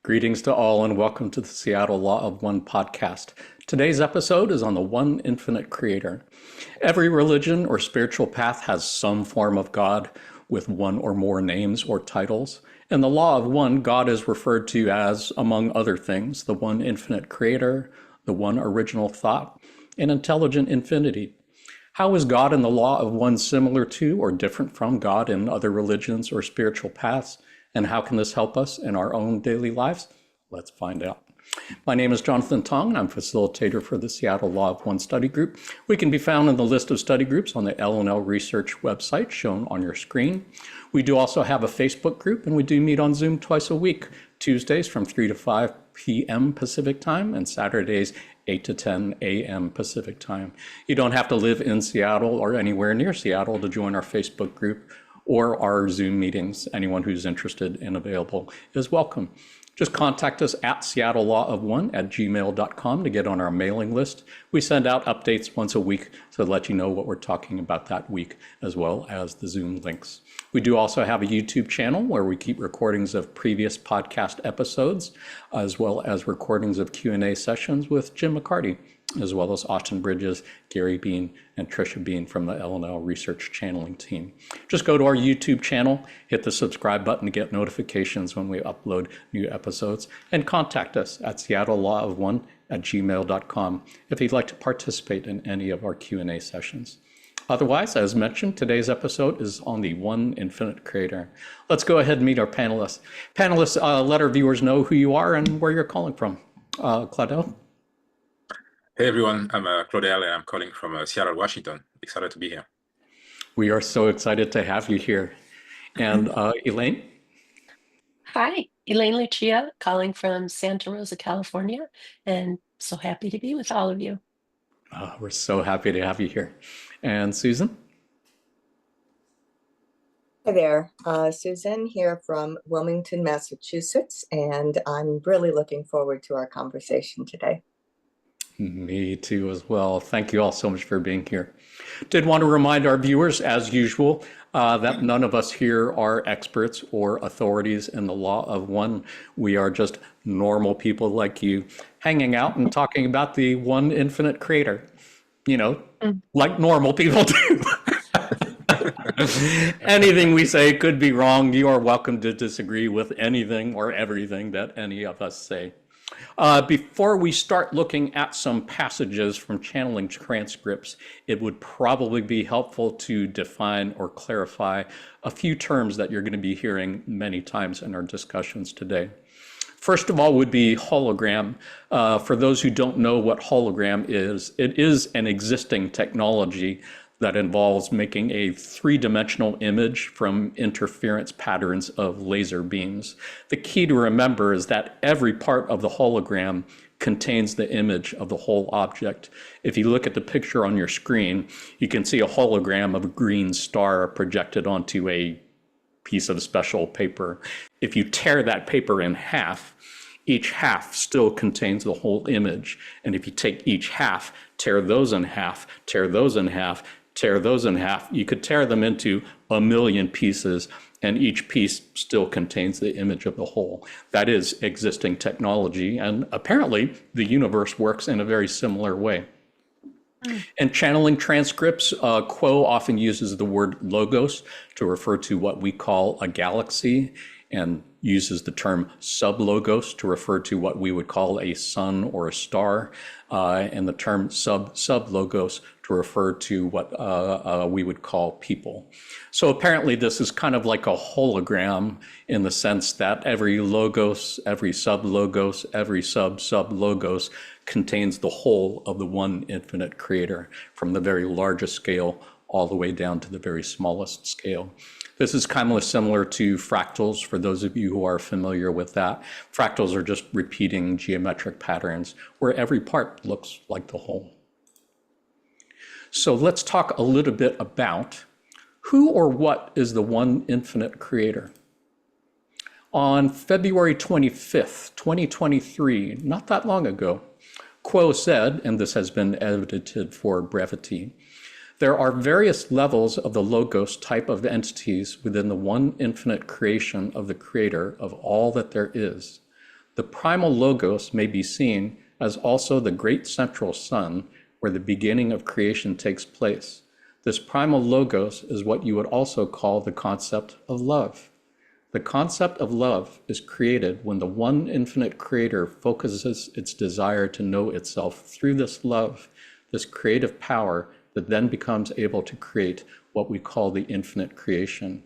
Greetings to all and welcome to the Seattle Law of One podcast. Today's episode is on the one infinite creator. Every religion or spiritual path has some form of God with one or more names or titles. In the Law of One, God is referred to as, among other things, the one infinite creator, the one original thought, and intelligent infinity. How is God in the Law of One similar to or different from God in other religions or spiritual paths? And how can this help us in our own daily lives? Let's find out. My name is Jonathan Tong, and I'm facilitator for the Seattle Law of One study group. We can be found in the list of study groups on the L&L Research website shown on your screen. We do also have a Facebook group, and we do meet on Zoom twice a week, Tuesdays from 3 to 5 p.m. Pacific time and Saturdays 8 to 10 a.m. Pacific time. You don't have to live in Seattle or anywhere near Seattle to join our Facebook group or our Zoom meetings. Anyone who's interested and available is welcome. Just contact us at seattlelawofone@gmail.com to get on our mailing list. We send out updates once a week to let you know what we're talking about that week, as well as the Zoom links. We do also have a YouTube channel where we keep recordings of previous podcast episodes, as well as recordings of Q&A sessions with Jim McCarty, as well as Austin Bridges, Gary Bean, and Trisha Bean from the L&L Research Channeling team. Just go to our YouTube channel, hit the subscribe button to get notifications when we upload new episodes, and contact us at seattlelawofone@gmail.com if you'd like to participate in any of our Q&A sessions. Otherwise, as mentioned, today's episode is on the one infinite creator. Let's go ahead and meet our panelists. Panelists, let our viewers know who you are and where you're calling from. Claudel? Hey everyone, I'm Claudel and I'm calling from Seattle, Washington. Excited to be here. We are so excited to have you here. And Elaine? Hi, Elaine Lucia, calling from Santa Rosa, California, and so happy to be with all of you. We're so happy to have you here. And Susan? Hi there, Susan here from Wilmington, Massachusetts, and I'm really looking forward to our conversation today. Me too as well. Thank you all so much for being here. Did want to remind our viewers, as usual, that none of us here are experts or authorities in the Law of One. We are just normal people like you, hanging out and talking about the one infinite creator, like normal people do. Anything we say could be wrong. You are welcome to disagree with anything or everything that any of us say. Before we start looking at some passages from channeling transcripts, it would probably be helpful to define or clarify a few terms that you're going to be hearing many times in our discussions today. First of all would be hologram. For those who don't know what hologram is, it is an existing technology that involves making a three-dimensional image from interference patterns of laser beams. The key to remember is that every part of the hologram contains the image of the whole object. If you look at the picture on your screen, you can see a hologram of a green star projected onto a piece of special paper. If you tear that paper in half, each half still contains the whole image. And if you take each half, tear those in half, tear those in half, tear those in half, you could tear them into a million pieces, and each piece still contains the image of the whole. That is existing technology, and apparently the universe works in a very similar way. In channeling transcripts, Quo often uses the word logos to refer to what we call a galaxy, and uses the term sublogos to refer to what we would call a sun or a star, and the term sublogos to refer to what we would call people. So apparently this is kind of like a hologram in the sense that every logos, every sublogos, every sublogos contains the whole of the one infinite creator, from the very largest scale all the way down to the very smallest scale. This is kind of similar to fractals, for those of you who are familiar with that. Fractals are just repeating geometric patterns where every part looks like the whole. So let's talk a little bit about who or what is the one infinite creator. On February 25th, 2023, not that long ago, Quo said, and this has been edited for brevity, there are various levels of the logos type of entities within the one infinite creation of the creator of all that there is. The primal logos may be seen as also the great central sun where the beginning of creation takes place. This primal logos is what you would also call the concept of love. The concept of love is created when the one infinite creator focuses its desire to know itself through this love, this creative power that then becomes able to create what we call the infinite creation.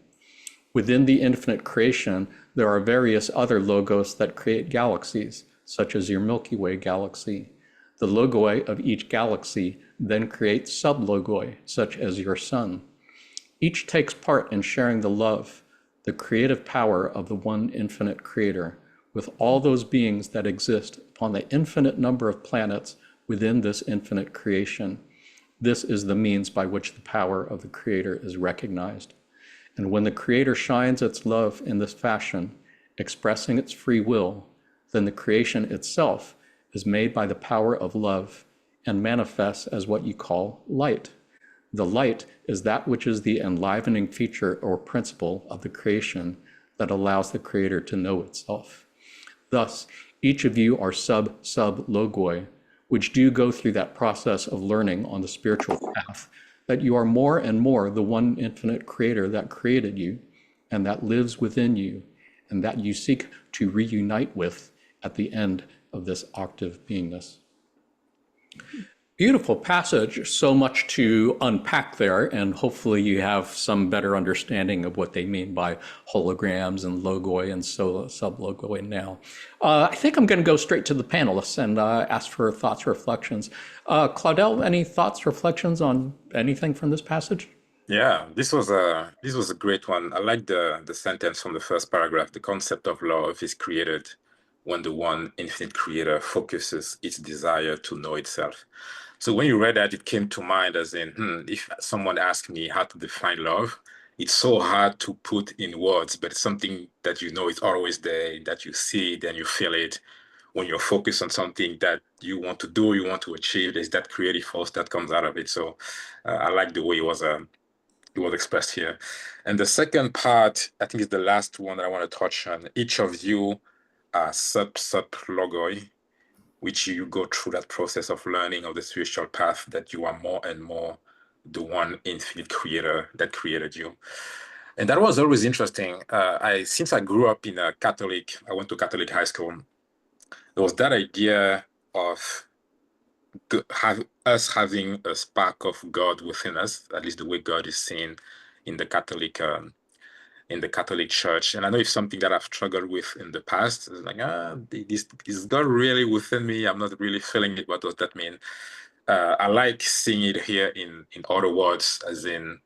Within the infinite creation, there are various other logos that create galaxies, such as your Milky Way galaxy. The logoi of each galaxy then creates sublogoi, such as your sun. Each takes part in sharing the love, the creative power of the one infinite creator, with all those beings that exist upon the infinite number of planets within this infinite creation. This is the means by which the power of the creator is recognized. And when the creator shines its love in this fashion, expressing its free will, then the creation itself is made by the power of love and manifests as what you call light. The light is that which is the enlivening feature or principle of the creation that allows the creator to know itself. Thus, each of you are sub-logoi, which do go through that process of learning on the spiritual path, that you are more and more the one infinite creator that created you and that lives within you and that you seek to reunite with at the end of this octave beingness. Beautiful passage, so much to unpack there, and hopefully you have some better understanding of what they mean by holograms and logoi and sublogoi now. I think I'm going to go straight to the panelists and ask for thoughts, reflections. Claudel, any thoughts, reflections on anything from this passage? Yeah, this was a great one. I like the sentence from the first paragraph. The concept of love is created when the one infinite creator focuses its desire to know itself. So when you read that, it came to mind as in, if someone asked me how to define love, it's so hard to put in words, but it's something that you know is always there, that you see it and you feel it. When you're focused on something that you want to do, you want to achieve, there's that creative force that comes out of it. So I like the way it was expressed here. And the second part, I think is the last one that I want to touch on. Each of you are sub-logoi, which you go through that process of learning of the spiritual path, that you are more and more the one infinite creator that created you. And that was always interesting. Since I grew up in I went to Catholic high school, there was that idea of us having a spark of God within us, at least the way God is seen in the Catholic Church. And I know it's something that I've struggled with in the past. It's like, is God really within me? I'm not really feeling it. What does that mean? I like seeing it here in other words, as in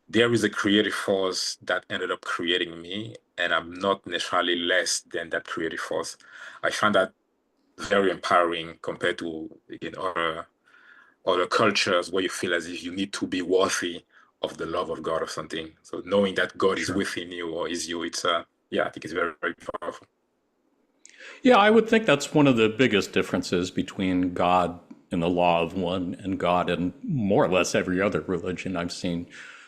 there is a creative force that ended up creating me, and I'm not necessarily less than that creative force. I find that very empowering compared to, again, other cultures where you feel as if you need to be worthy of the love of God or something. So knowing that God is within you or is you, it's I think it's very, very powerful. Yeah, I would think that's one of the biggest differences between God in the law of one and God in more or less every other religion I've seen.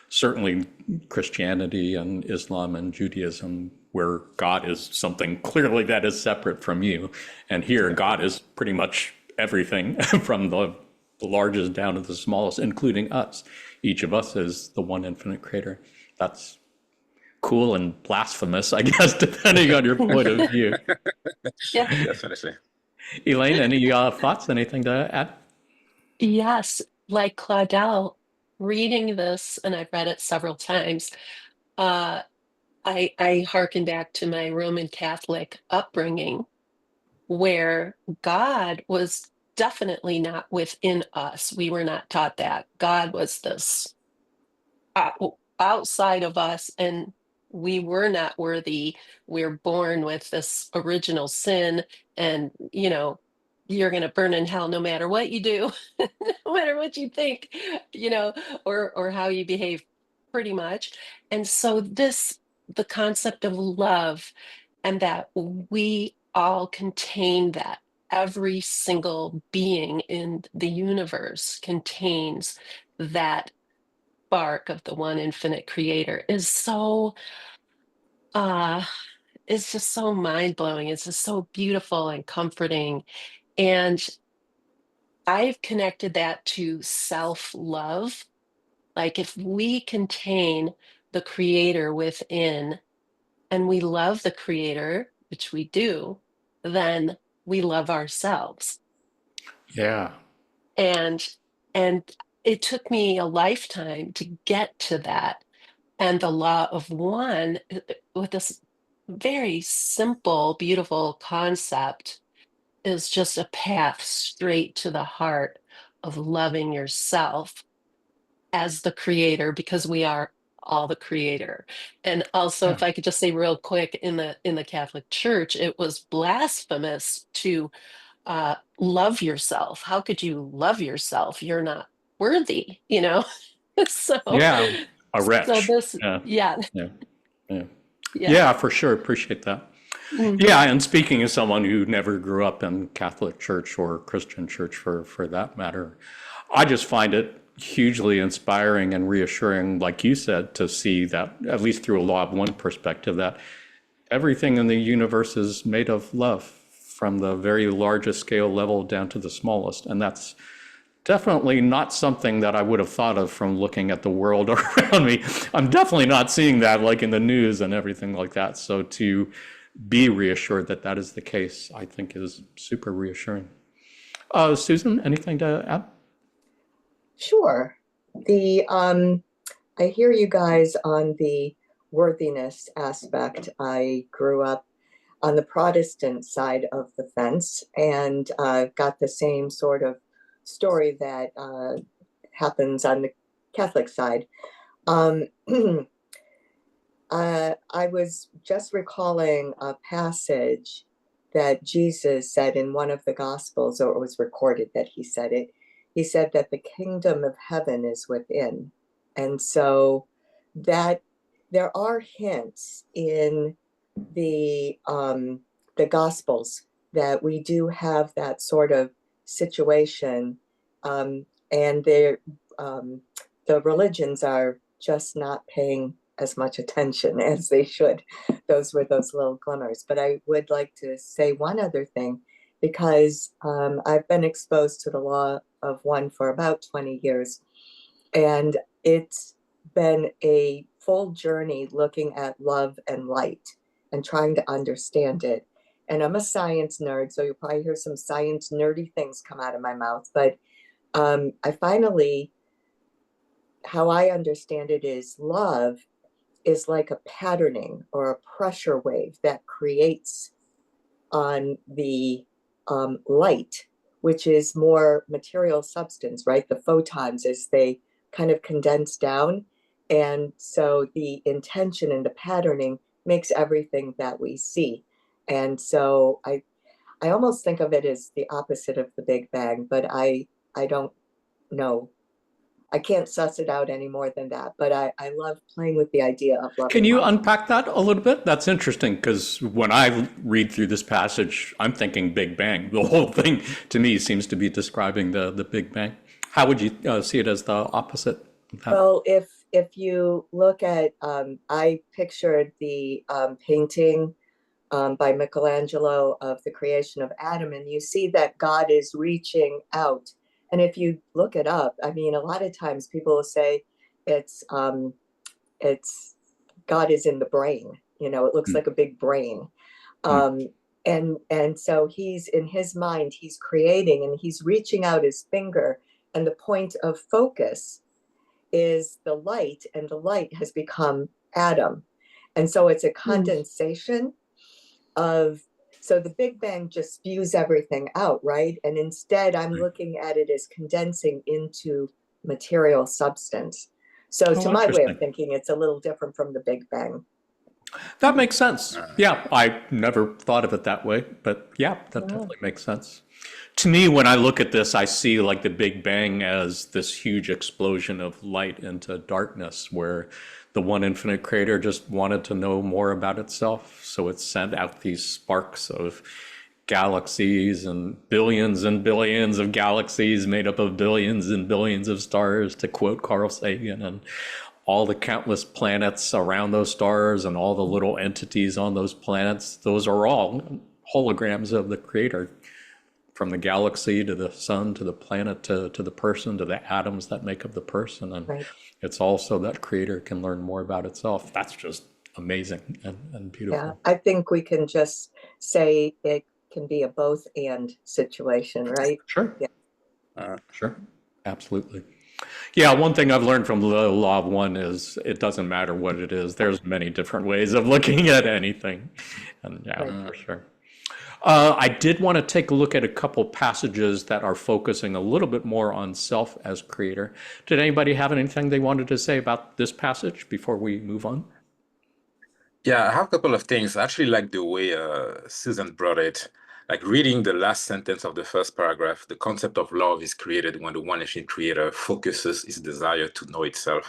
Certainly Christianity and Islam and Judaism, where God is something clearly that is separate from you. And here, God is pretty much everything from the largest down to the smallest, including us. Each of us is the one infinite creator. That's cool and blasphemous, I guess, depending on your point of view. Yeah. Definitely. Elaine, any thoughts, anything to add? Yes, like Claudel, reading this, and I've read it several times, uh, I hearken back to my Roman Catholic upbringing, where God was definitely not within us. We were not taught that. God was this outside of us, and we were not worthy. We're born with this original sin, and you're going to burn in hell no matter what you do, no matter what you think, or how you behave, pretty much. And so the concept of love, and that we all contain that. Every single being in the universe contains that spark of the one infinite creator is so is just so mind-blowing. It's just so beautiful and comforting. And I've connected that to self-love. Like if we contain the creator within and we love the creator, which we do, then we love ourselves. Yeah. And and it took me a lifetime to get to that. And the law of one, with this very simple, beautiful concept, is just a path straight to the heart of loving yourself as the creator, because we are all the creator. And also, Yeah. if I could just say real quick, in the Catholic Church, it was blasphemous to love yourself. How could you love yourself? You're not worthy, you know? So, Yeah. A so wretch. this, Yeah. yeah, Yeah. Yeah. yeah. Yeah, for sure. Appreciate that. Mm. Yeah, and speaking as someone who never grew up in Catholic church or Christian church for that matter, I just find it hugely inspiring and reassuring, like you said, to see that, at least through a law of one perspective, that everything in the universe is made of love from the very largest scale level down to the smallest. And that's definitely not something that I would have thought of from looking at the world around me. I'm definitely not seeing that like in the news and everything like that. So to be reassured that that is the case, I think is super reassuring. Susan, anything to add? Sure. I hear you guys on the worthiness aspect. I grew up on the Protestant side of the fence and got the same sort of story that happens on the Catholic side. Um, I was just recalling a passage that Jesus said in one of the Gospels, or it was recorded that he said it. He said that the kingdom of heaven is within. And so that there are hints in the Gospels that we do have that sort of situation, and the religions are just not paying as much attention as they should. Those were those little glimmers. But I would like to say one other thing, because I've been exposed to the law of one for about 20 years, and it's been a full journey looking at love and light and trying to understand it. And I'm a science nerd, so you'll probably hear some science nerdy things come out of my mouth. But I finally, how I understand it is love is like a patterning or a pressure wave that creates on the light, which is more material substance, right? The photons, as they kind of condense down. And so the intention and the patterning makes everything that we see. And so I almost think of it as the opposite of the Big Bang, but I don't know. I can't suss it out any more than that, but I love playing with the idea of love Can and you light. unpack that a little bit? That's interesting because when I read through this passage, I'm thinking Big Bang. The whole thing to me seems to be describing the Big Bang. How would you see it as the opposite? Well, if you look at, I pictured the painting by Michelangelo of the creation of Adam, and you see that God is reaching out. And if you look it up, I mean, a lot of times people will say it's God is in the brain. You know, it looks like a big brain. And so he's in his mind, he's creating and he's reaching out his finger, and the point of focus is the light, and the light has become Adam. And so it's a condensation of, so the Big Bang just spews everything out, right? And instead I'm looking at it as condensing into material substance. So to my way of thinking, it's a little different from the Big Bang. That makes sense. Yeah, I never thought of it that way, but yeah, that definitely makes sense. To me, when I look at this, I see like the Big Bang as this huge explosion of light into darkness where the one infinite creator just wanted to know more about itself. So it sent out these sparks of galaxies and billions of galaxies made up of billions and billions of stars, to quote Carl Sagan, and all the countless planets around those stars and all the little entities on those planets, those are all holograms of the creator, from the galaxy to the sun to the planet to the person to the atoms that make up the person. And Right. it's also that creator can learn more about itself. That's just amazing and Yeah, beautiful. I think we can just say it can be a both and situation, right? Sure, Uh, sure, absolutely. Yeah, one thing I've learned from the law of one is it doesn't matter what it is. There's many different ways of looking at anything. And yeah, Right. for sure. I did want to take a look at a couple passages that are focusing a little bit more on self as creator. Did anybody have anything they wanted to say about this passage before we move on? Yeah, I have a couple of things. I actually like the way Susan brought it. Like reading the last sentence of the first paragraph, the concept of love is created when the one infinite creator focuses its desire to know itself.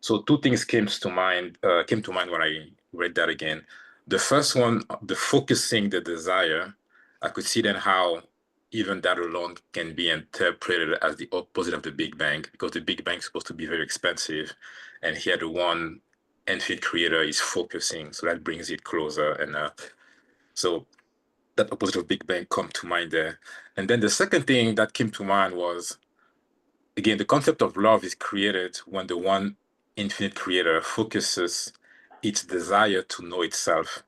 So two things came to mind when I read that again. The first one, the focusing the desire, I could see then how even that alone can be interpreted as the opposite of the Big Bang, because the Big Bang is supposed to be very expensive, and here the one infinite creator is focusing, so that brings it closer. And so that opposite of Big Bang come to mind there. And then the second thing that came to mind was, again, the concept of love is created when the one infinite creator focuses its desire to know itself.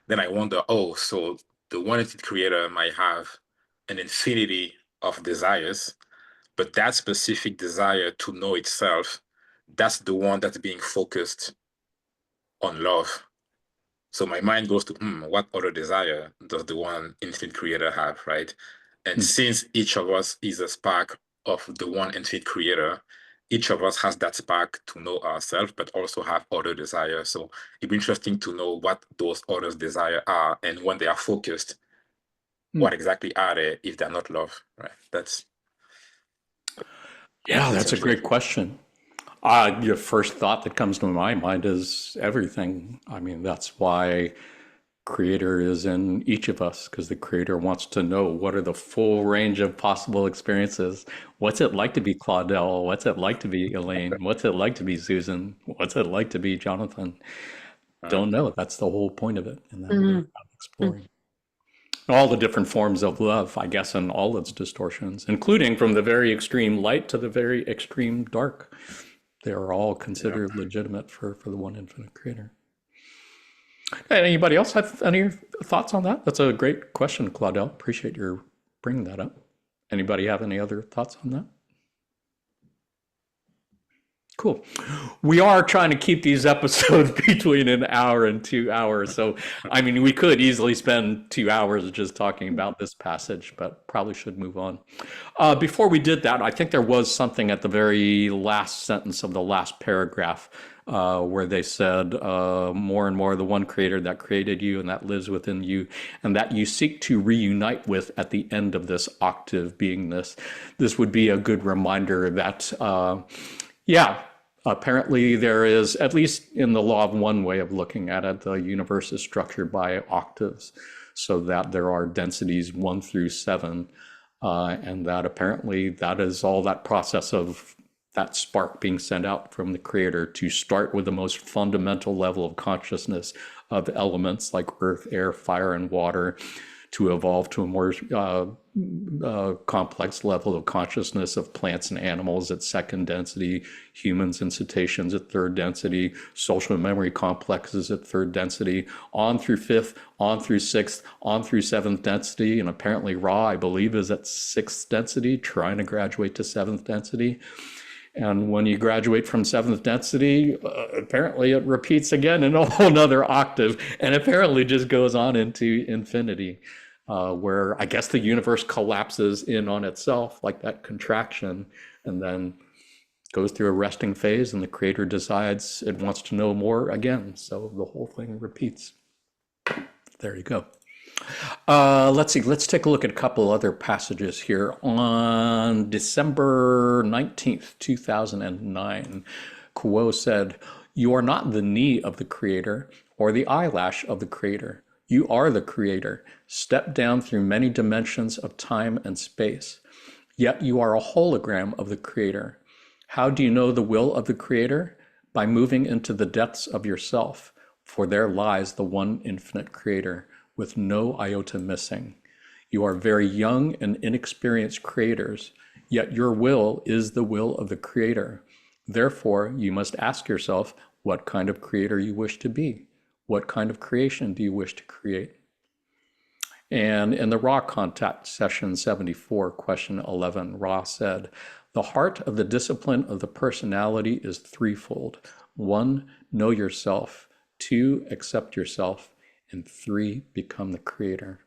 Then I wonder, oh, so the one infinite creator might have an infinity of desires, but that specific desire to know itself, that's the one that's being focused on love. So my mind goes to, what other desire does the one infinite creator have, right? And since each of us is a spark of the one infinite creator, each of us has that spark to know ourselves, but also have other desires. So it'd be interesting to know what those other desires are, and when they are focused, what exactly are they if they're not love, right? Yeah, that's a essentially great question. Your first thought that comes to my mind is everything. I mean, that's why creator is in each of us, because the creator wants to know what are the full range of possible experiences. What's it like to be Claudel? What's it like to be Elaine? What's it like to be Susan? What's it like to be Jonathan? Don't know. That's the whole point of it. And then we're exploring all the different forms of love, I guess, and all its distortions, including from the very extreme light to the very extreme dark. They are all considered legitimate for the one infinite creator. Anybody else have any thoughts on that? That's a great question, Claudel. Appreciate your bringing that up. Anybody have any other thoughts on that? Cool. We are trying to keep these episodes between an hour and 2 hours. So, I mean, we could easily spend 2 hours just talking about this passage, but probably should move on. Before we did that, I think there was something at the very last sentence of the last paragraph where they said, more and more the one creator that created you and that lives within you and that you seek to reunite with at the end of this octave beingness. This would be a good reminder that, apparently there is, at least in the law of one way of looking at it, the universe is structured by octaves so that there are densities 1 through 7. And that apparently that is all that process of that spark being sent out from the creator to start with the most fundamental level of consciousness of elements like earth, air, fire, and water, to evolve to a more complex level of consciousness of plants and animals at second density, humans and cetaceans at third density, social memory complexes at third density, on through fifth, on through sixth, on through seventh density, and apparently Ra, I believe, is at sixth density, trying to graduate to seventh density. And when you graduate from seventh density, apparently it repeats again in a whole nother octave, and apparently just goes on into infinity, where I guess the universe collapses in on itself, like that contraction, and then goes through a resting phase, and the creator decides it wants to know more again. So the whole thing repeats. There you go. Let's see, let's take a look at a couple other passages here. On December 19th, 2009, Kuo said, "You are not the knee of the creator or the eyelash of the creator. You are the creator, stepped down through many dimensions of time and space. Yet you are a hologram of the creator. How do you know the will of the creator? by moving into the depths of yourself, for there lies the one infinite creator with no iota missing. You are very young and inexperienced creators, yet your will is the will of the creator. Therefore, you must ask yourself what kind of creator you wish to be. What kind of creation do you wish to create? And in the Ra Contact Session 74, question 11, Ra said, the heart of the discipline of the personality is threefold. 1, know yourself. 2, accept yourself. And 3, become the creator.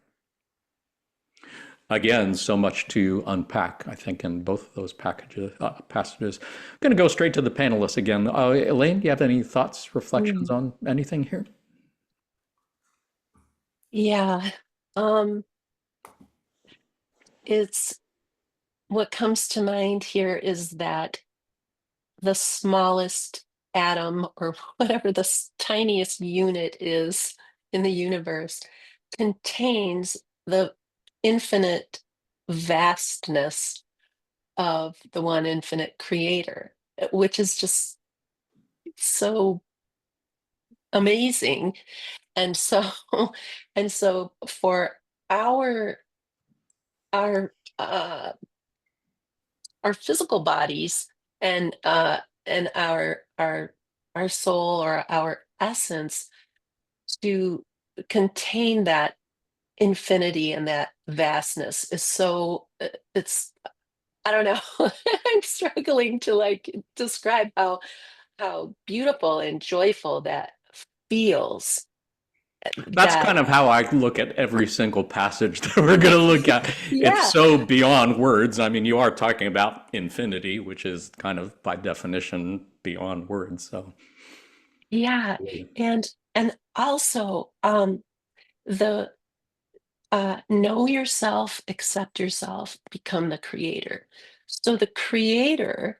Again, so much to unpack, I think, in both of those passages. I'm going to go straight to the panelists again. Elaine, do you have any thoughts, reflections on anything here? Yeah. It's what comes to mind here is that the smallest atom, or whatever the tiniest unit is in the universe, contains the infinite vastness of the one infinite creator, which is just so amazing. And so and so for our our uh our physical bodies and our soul or our essence to contain that infinity and that vastness is so it's I don't know. I'm struggling to like describe how beautiful and joyful that feels. That's That kind of how I look at every single passage that we're going to look at. It's yeah, so beyond words. I mean, you are talking about infinity, which is kind of by definition beyond words. So, yeah. And also the know yourself, accept yourself, become the creator. So the creator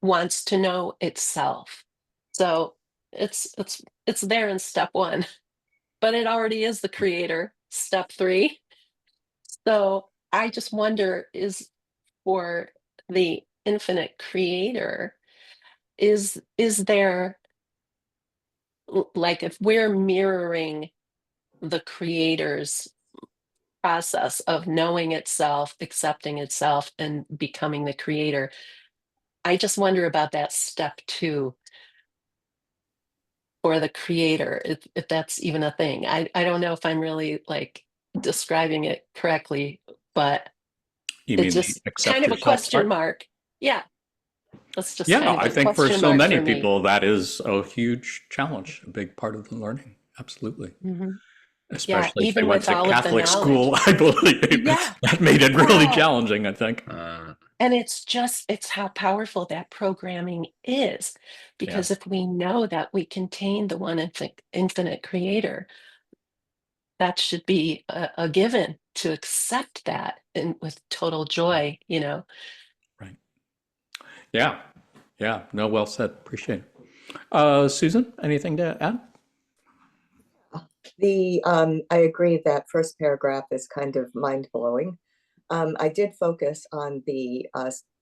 wants to know itself. So it's there in step 1, but it already is the creator, step 3. So I just wonder, is for the infinite creator, is there like if we're mirroring the creator's process of knowing itself, accepting itself, and becoming the creator. I just wonder about that step 2 for the creator, if that's even a thing. I don't know if I'm really like describing it correctly, but you it's mean the just kind accept of a yourself question part? mark. Yeah, that's just Yeah, kind of I a think for question so mark many for me. people, that is a huge challenge, a big part of the learning. Absolutely. Mhm. Yeah, Especially if they even went with to all of the Catholic knowledge. school, I believe Yeah. that made it really Oh, challenging, I think. and it's how powerful that programming is. Because Yes. if we know that we contain the one infinite creator, that should be a given to accept that and with total joy, you know. Right. Yeah. Yeah. No, well said. Appreciate it. Susan, anything to add? I agree that first paragraph is kind of mind-blowing. I did focus on the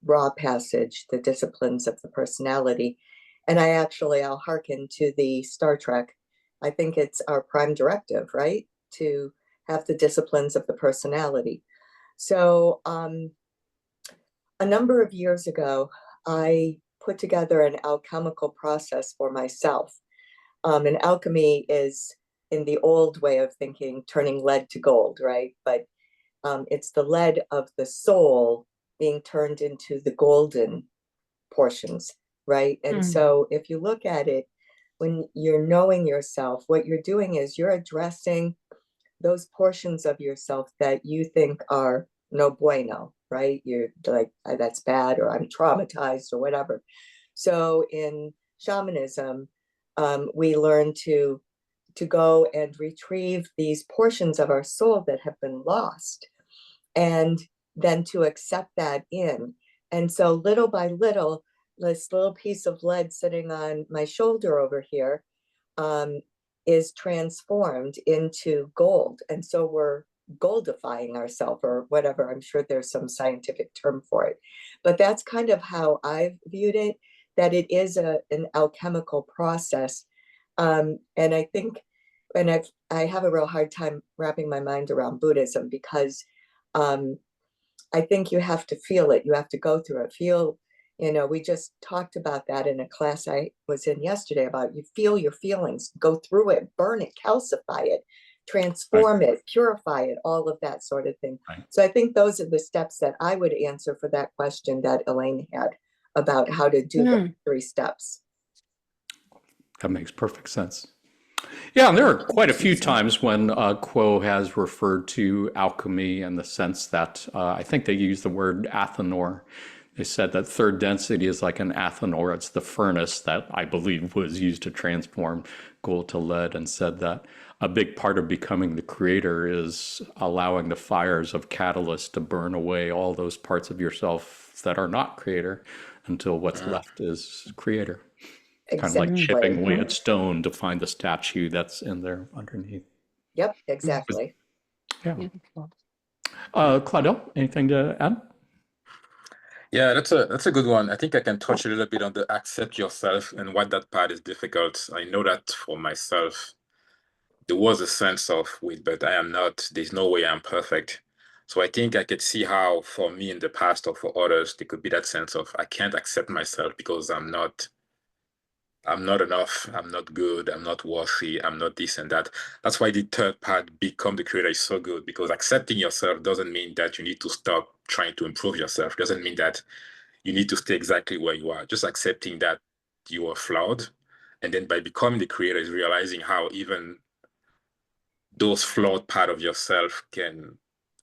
raw passage, the disciplines of the personality, and I'll hearken to the Star Trek. I think it's our prime directive, right? To have the disciplines of the personality. So a number of years ago, I put together an alchemical process for myself. And alchemy is, in the old way of thinking, turning lead to gold, right? But it's the lead of the soul being turned into the golden portions, right? And Mm, so if you look at it, when you're knowing yourself, what you're doing is you're addressing those portions of yourself that you think are no bueno, right? You're like, that's bad, or I'm traumatized, or whatever. So in shamanism, we learn to go and retrieve these portions of our soul that have been lost, and then to accept that in. And so little by little, this little piece of lead sitting on my shoulder over here um, is transformed into gold. And so we're goldifying ourselves, or whatever. I'm sure there's some scientific term for it. But that's kind of how I've viewed it. that it is an alchemical process. And I think, and I have a real hard time wrapping my mind around Buddhism because I think you have to feel it. You have to go through it. We just talked about that in a class I was in yesterday about you feel your feelings, go through it, burn it, calcify it, transform it, purify it, all of that sort of thing. Right. So I think those are the steps that I would answer for that question that Elaine had about how to do those 3 steps. That makes perfect sense. Yeah, and there are quite a few times when Quo has referred to alchemy in the sense that I think they use the word athanor. They said that third density is like an athanor. It's the furnace that I believe was used to transform gold to lead, and said that a big part of becoming the creator is allowing the fires of catalyst to burn away all those parts of yourself that are not creator until what's left is creator. Kind of like chipping away at stone to find the statue that's in there underneath. Yep, exactly. Yeah. Claudel, anything to add? Yeah, that's a good one. I think I can touch a little bit on the accept yourself and why that part is difficult. I know that for myself, there was a sense of, wait, but I am not, there's no way I'm perfect. So I think I could see how for me in the past or for others, there could be that sense of I can't accept myself because I'm not enough, I'm not good, I'm not worthy, I'm not this and that. That's why the third part, become the creator, is so good, because accepting yourself doesn't mean that you need to stop trying to improve yourself. It doesn't mean that you need to stay exactly where you are. Just accepting that you are flawed. And then by becoming the creator is realizing how even those flawed part of yourself can,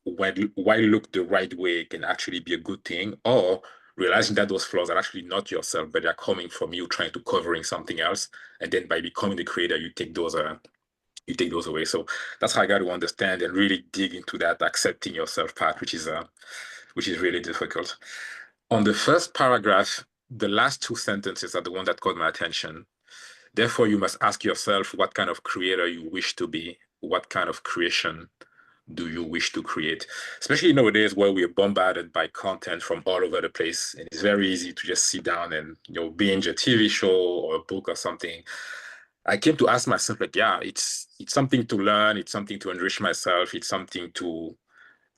while look the right way, can actually be a good thing, or realizing that those flaws are actually not yourself, but they're coming from you trying to covering something else. And then by becoming the creator, you take those away. So that's how I got to understand and really dig into that accepting yourself part, which is really difficult. On the first paragraph, the last 2 sentences are the one that caught my attention. Therefore, you must ask yourself what kind of creator you wish to be, what kind of creation do you wish to create? Especially nowadays where we are bombarded by content from all over the place. And it's very easy to just sit down and binge a TV show or a book or something. I came to ask myself, like, yeah, it's something to learn, it's something to enrich myself, it's something to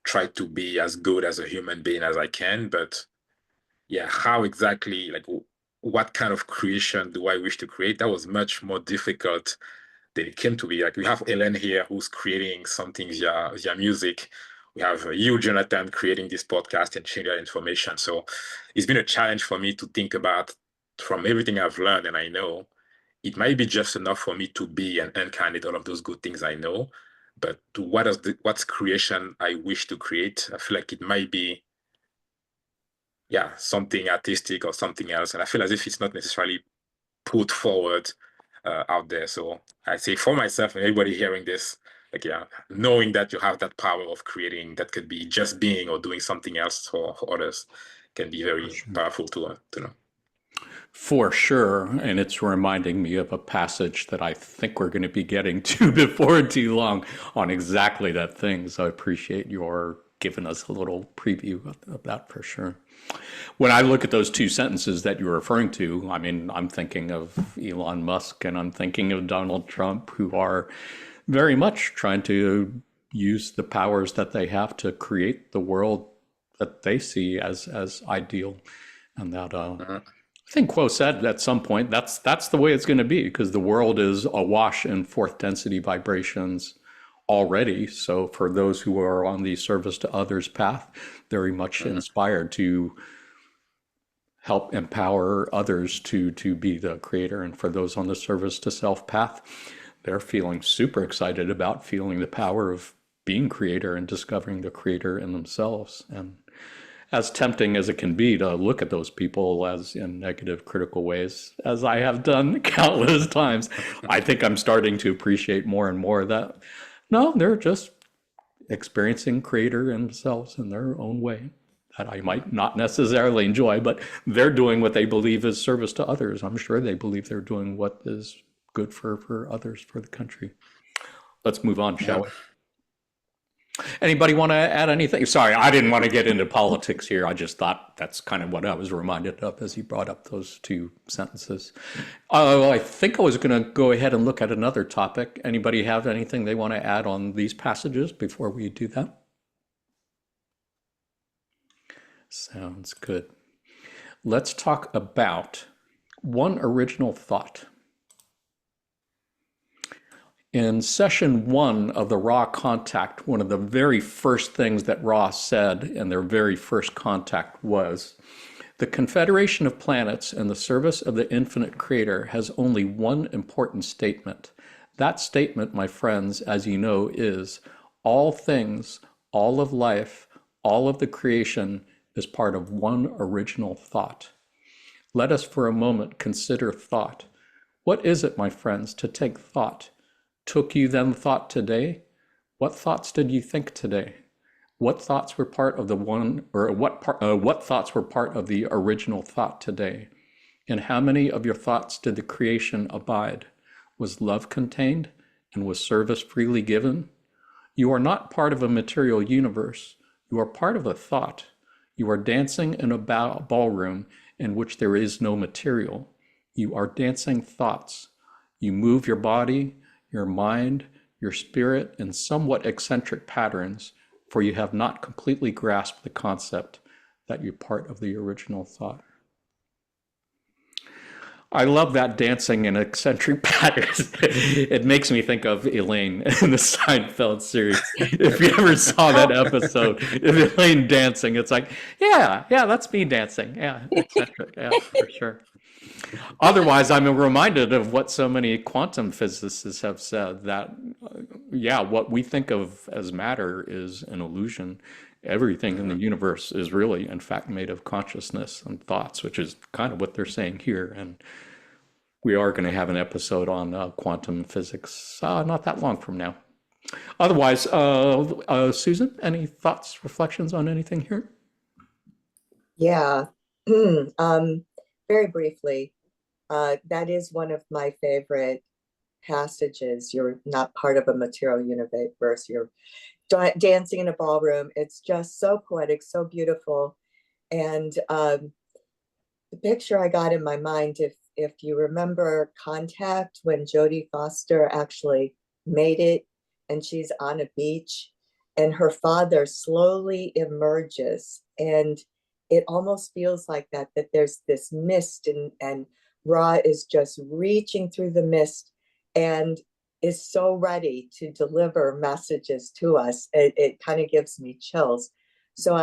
try to be as good as a human being as I can. But yeah, how exactly, like, what kind of creation do I wish to create? That was much more difficult than it came to be. Like, we have Ellen here who's creating something via music. We have you, Jonathan, creating this podcast and sharing that information. So it's been a challenge for me to think about, from everything I've learned and I know, it might be just enough for me to be and incarnate all of those good things I know. But what's creation I wish to create? I feel like it might be, yeah, something artistic or something else. And I feel as if it's not necessarily put forward out there. So I say for myself and everybody hearing this, like, yeah, knowing that you have that power of creating, that could be just being or doing something else for others, can be very powerful to know. For sure. And it's reminding me of a passage that I think we're going to be getting to before too long on exactly that thing. So I appreciate your giving us a little preview of that for sure. When I look at those 2 sentences that you're referring to, I mean, I'm thinking of Elon Musk and I'm thinking of Donald Trump, who are very much trying to use the powers that they have to create the world that they see as ideal. And that I think Quo said at some point that's the way it's going to be, because the world is awash in 4th density vibrations already. So for those who are on the service to others path, very much inspired to help empower others to be the creator. And for those on the service to self path, they're feeling super excited about feeling the power of being creator and discovering the creator in themselves. And as tempting as it can be to look at those people as in negative, critical ways, as I have done countless times, I think I'm starting to appreciate more and more that, no, they're just experiencing creator in themselves in their own way that I might not necessarily enjoy, but they're doing what they believe is service to others. I'm sure they believe they're doing what is good for others, for the country. Let's move on, shall we? Anybody want to add anything? Sorry, I didn't want to get into politics here. I just thought that's kind of what I was reminded of as you brought up those two sentences. I think I was going to go ahead and look at another topic. Anybody have anything they want to add on these passages before we do that? Sounds good. Let's talk about one original thought. In session 1 of the Raw Contact, one of the very first things that Ra said in their very first contact was, the Confederation of Planets and the service of the infinite creator has only one important statement. That statement, my friends, as you know, is all things, all of life, all of the creation is part of one original thought. Let us for a moment consider thought. What is it, my friends, to take thought? Took you then thought today? What thoughts did you think today? What thoughts were part of the one, or what thoughts were part of the original thought today? In how many of your thoughts did the creation abide? Was love contained, and was service freely given? You are not part of a material universe. You are part of a thought. You are dancing in a ballroom in which there is no material. You are dancing thoughts. You move your body, your mind, your spirit in somewhat eccentric patterns, for you have not completely grasped the concept that you're part of the original thought. I love that dancing in eccentric patterns. It makes me think of Elaine in the Seinfeld series. If you ever saw that episode of Elaine dancing, it's like, yeah, that's me dancing. Yeah, eccentric, yeah, for sure. Otherwise, I'm reminded of what so many quantum physicists have said, that, what we think of as matter is an illusion. Everything in the universe is really, in fact, made of consciousness and thoughts, which is kind of what they're saying here. And we are going to have an episode on quantum physics not that long from now. Otherwise, Susan, any thoughts, reflections on anything here? Yeah, very briefly, that is one of my favorite passages. You're not part of a material universe. You're dancing in a ballroom. It's just so poetic, so beautiful. And the picture I got in my mind, if you remember Contact, when Jodie Foster actually made it and she's on a beach and her father slowly emerges, and it almost feels like that there's this mist, and Ra is just reaching through the mist and is so ready to deliver messages to us. It kind of gives me chills. So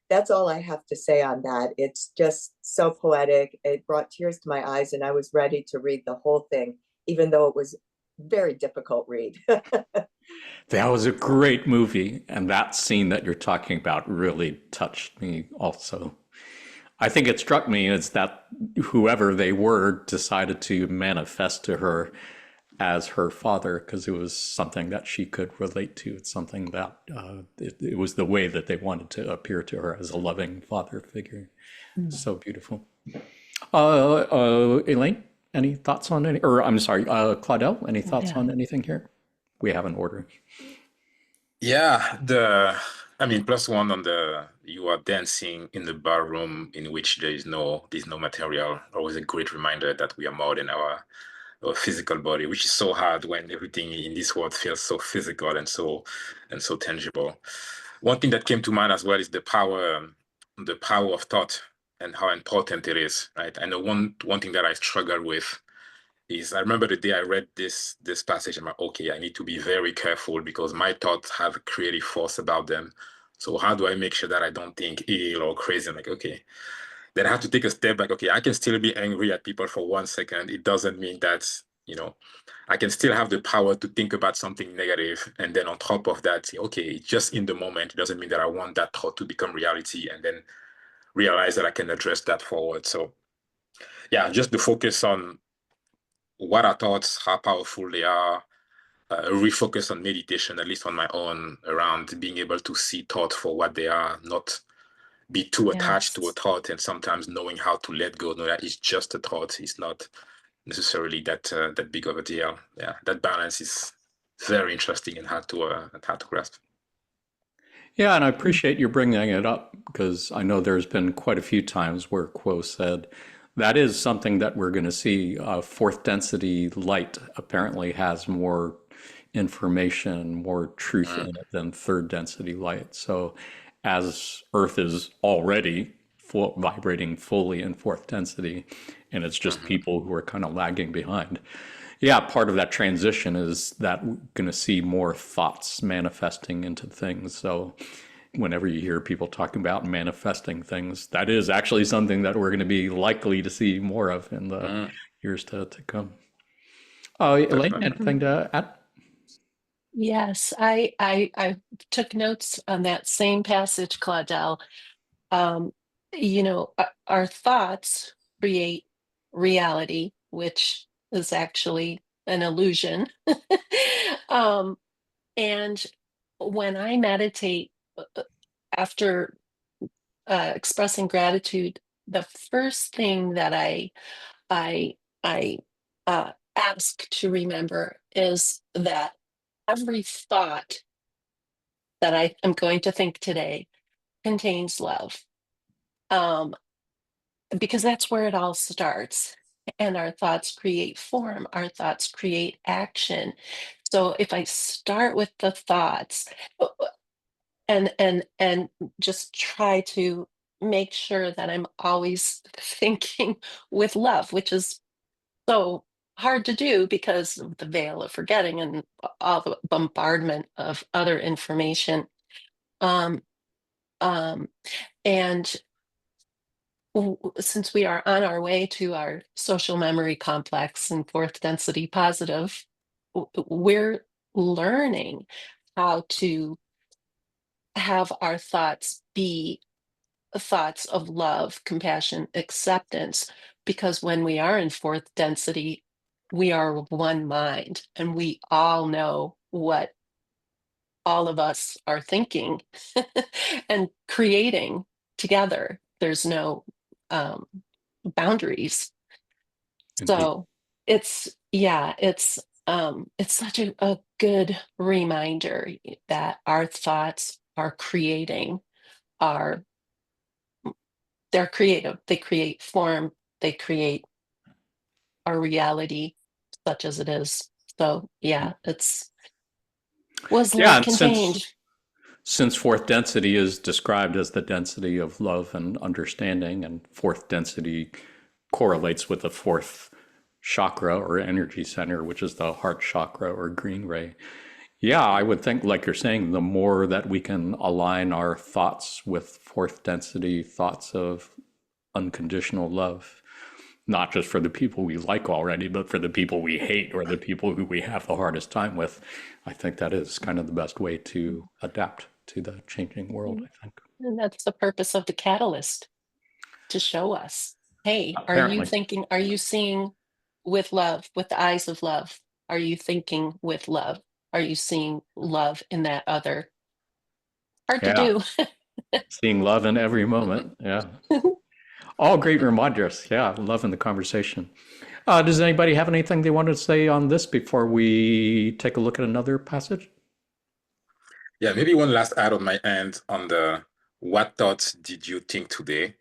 that's all I have to say on that. It's just so poetic. It brought tears to my eyes, and I was ready to read the whole thing, even though it was a very difficult read. That was a great movie, and that scene that you're talking about really touched me also. I think it struck me is that whoever they were decided to manifest to her as her father, because it was something that she could relate to. It's something that it was the way that they wanted to appear to her as a loving father figure. So beautiful. Elaine, any thoughts on any, or I'm sorry, Claudel, any thoughts on anything here? We have an order. Yeah, +1 on the you are dancing in the ballroom in which there's no material. Always a great reminder that we are more than our physical body, which is so hard when everything in this world feels so physical and so tangible. One thing that came to mind as well is the power of thought and how important it is, right? I know one thing that I struggle with is, I remember the day I read this passage, I'm like, okay, I need to be very careful because my thoughts have a creative force about them. So how do I make sure that I don't think ill or crazy? I'm like, okay. Then I have to take a step back. Okay, I can still be angry at people for 1 second. It doesn't mean that, I can still have the power to think about something negative. And then on top of that, say, okay, just in the moment, it doesn't mean that I want that thought to become reality, and then realize that I can address that forward. So yeah, just the focus on what are thoughts, how powerful they are, refocus on meditation, at least on my own, around being able to see thoughts for what they are, not be too attached to a thought, and sometimes knowing how to let go, know that it's just a thought, it's not necessarily that big of a deal. Yeah, that balance is very interesting and hard to grasp. Yeah, and I appreciate you bringing it up because I know there's been quite a few times where Quo said that is something that we're going to see. Fourth density light apparently has more information, more truth in it than third density light. So, as Earth is already vibrating fully in fourth density, and it's just Mhm. people who are kind of lagging behind. Yeah, part of that transition is that we're going to see more thoughts manifesting into things. So whenever you hear people talking about manifesting things, that is actually something that we're going to be likely to see more of in the Mm, years to come. Oh, Elaine, definitely. anything to add? Yes, I took notes on that same passage, Claudel. Um, our thoughts create reality, which is actually an illusion. um, and when I meditate after expressing gratitude, the first thing that I I ask to remember is that every thought that I am going to think today contains love. Um, because that's where it all starts. And our thoughts create form, our thoughts create action. So if I start with the thoughts and just try to make sure that I'm always thinking with love, which is so hard to do because of the veil of forgetting and all the bombardment of other information. Um, um, and since we are on our way to our social memory complex and fourth density positive, we're learning how to have our thoughts be thoughts of love, compassion, acceptance, because when we are in fourth density, we are one mind and we all know what all of us are thinking and creating together. There's no um, boundaries. Indeed. So it's such a good reminder that our thoughts are creating our they're creative. They create form, they create our reality such as it is. So yeah, it's was Yeah, love and contained. since fourth density is described as the density of love and understanding, and fourth density correlates with the fourth chakra or energy center, which is the heart chakra or green ray. Yeah, I would think, like you're saying, the more that we can align our thoughts with fourth density thoughts of unconditional love, not just for the people we like already, but for the people we hate or the people who we have the hardest time with, I think that is kind of the best way to adapt to the changing world, I think. And that's the purpose of the catalyst to show us, hey, Apparently. are you seeing with love, with the eyes of love? Are you thinking with love? Are you seeing love in that other? Hard to Yeah. do. Seeing love in every moment. Yeah. All great reminders. Yeah. Loving the conversation. Does anybody have anything they wanted to say on this before we take a look at another passage? Yeah, maybe one last add on my end on the what thoughts did you think today?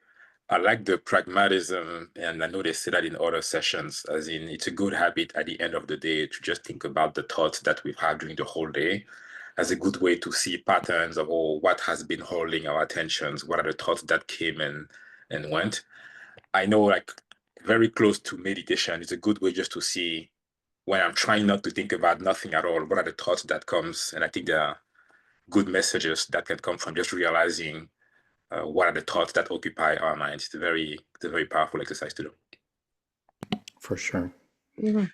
I like the pragmatism, and I know they say that in other sessions, as in it's a good habit at the end of the day to just think about the thoughts that we've had during the whole day as a good way to see patterns of what has been holding our attentions, what are the thoughts that came and went. I know like very close to meditation, it's a good way just to see when I'm trying not to think about nothing at all, what are the thoughts that comes, and I think there are good messages that can come from just realizing what are the thoughts that occupy our minds. It's a very powerful exercise to do. For sure. Mhm.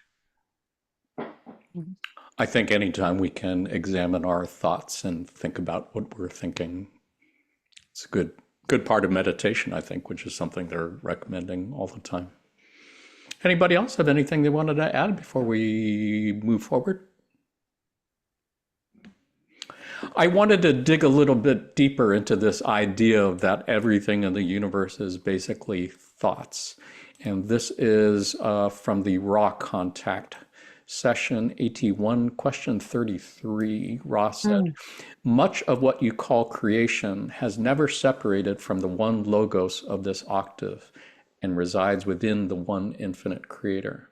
Mhm. I think anytime we can examine our thoughts and think about what we're thinking, it's a good part of meditation, I think, which is something they're recommending all the time. Anybody else have anything they wanted to add before we move forward? I wanted to dig a little bit deeper into this idea of that everything in the universe is basically thoughts. And this is from the Raw Contact session 81, question 33, Ross said, much of what you call creation has never separated from the one logos of this octave and resides within the one infinite creator.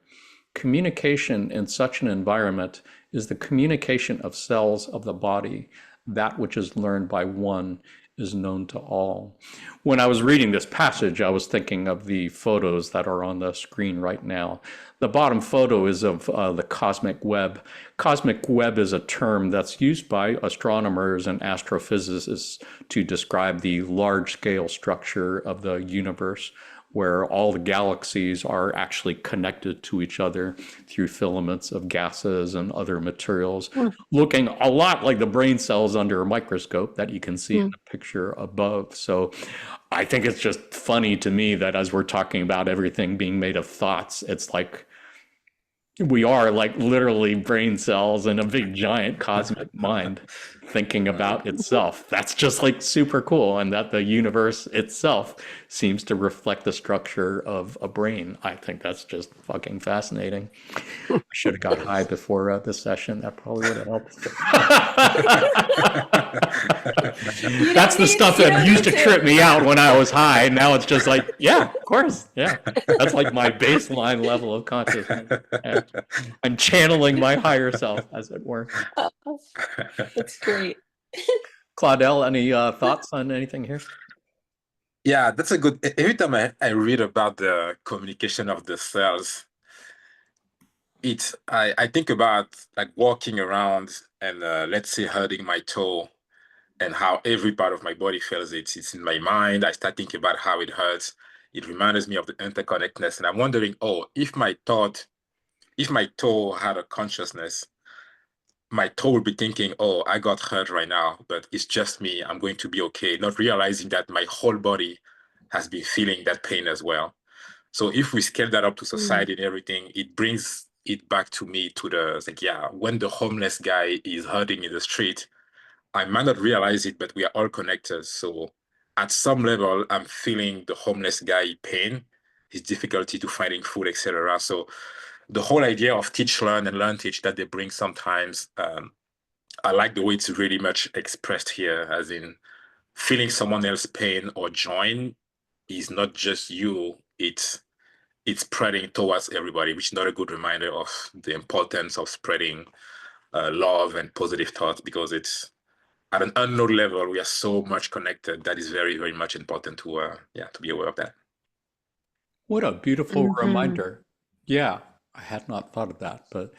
Communication in such an environment is the communication of cells of the body. That which is learned by one is known to all. When I was reading this passage, I was thinking of the photos that are on the screen right now. The bottom photo is of the cosmic web. Cosmic web is a term that's used by astronomers and astrophysicists to describe the large-scale structure of the universe, where all the galaxies are actually connected to each other through filaments of gases and other materials, looking a lot like the brain cells under a microscope that you can see in the picture above. So I think it's just funny to me that as we're talking about everything being made of thoughts, it's like we are like literally brain cells in a big giant cosmic mind thinking about itself. That's just like super cool. And that the universe itself seems to reflect the structure of a brain. I think that's just fucking fascinating. I should have got high before this session. That probably would have helped. That's the stuff that used to trip me out when I was high. Now it's just like, yeah, of course. Yeah. That's like my baseline level of consciousness. I'm channeling my higher self, as it were. That's great. Claudel, any thoughts on anything here? Yeah, that's a good. Every time I read about the communication of the cells, I think about like walking around and let's say hurting my toe and how every part of my body feels it. It's in my mind. I start thinking about how it hurts. It reminds me of the interconnectedness. And I'm wondering, oh, if my toe had a consciousness, my toe would be thinking, oh, I got hurt right now, but it's just me. I'm going to be okay. Not realizing that my whole body has been feeling that pain as well. So if we scale that up to society and everything, it brings it back to me to the, like, yeah, when the homeless guy is hurting in the street, I might not realize it, but we are all connected. So at some level, I'm feeling the homeless guy pain, his difficulty to finding food, etc. So the whole idea of teach, learn, and learn, teach that they bring sometimes, I like the way it's really much expressed here, as in feeling someone else's pain or joy is not just you, it's spreading towards everybody, which is not a good reminder of the importance of spreading love and positive thoughts, because it's at an unknown level, we are so much connected. That is very, very much important to be aware of that. What a beautiful reminder. Yeah, I had not thought of that, but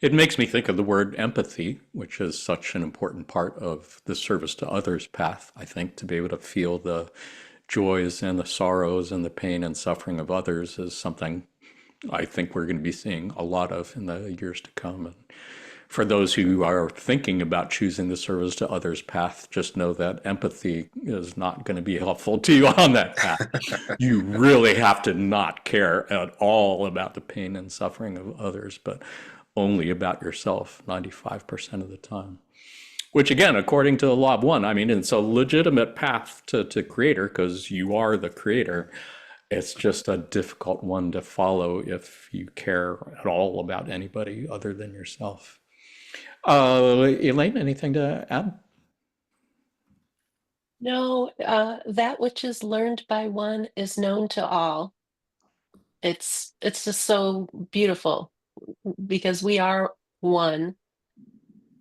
it makes me think of the word empathy, which is such an important part of the service to others path, I think, to be able to feel the joys and the sorrows and the pain and suffering of others is something I think we're going to be seeing a lot of in the years to come. And for those who are thinking about choosing the service to others path, just know that empathy is not going to be helpful to you on that path. You really have to not care at all about the pain and suffering of others, but only about yourself 95% of the time. Which again, according to the law of one, I mean, it's a legitimate path to creator because you are the creator. It's just a difficult one to follow if you care at all about anybody other than yourself. Elaine, anything to add? No, that which is learned by one is known to all. It's just so beautiful because we are one,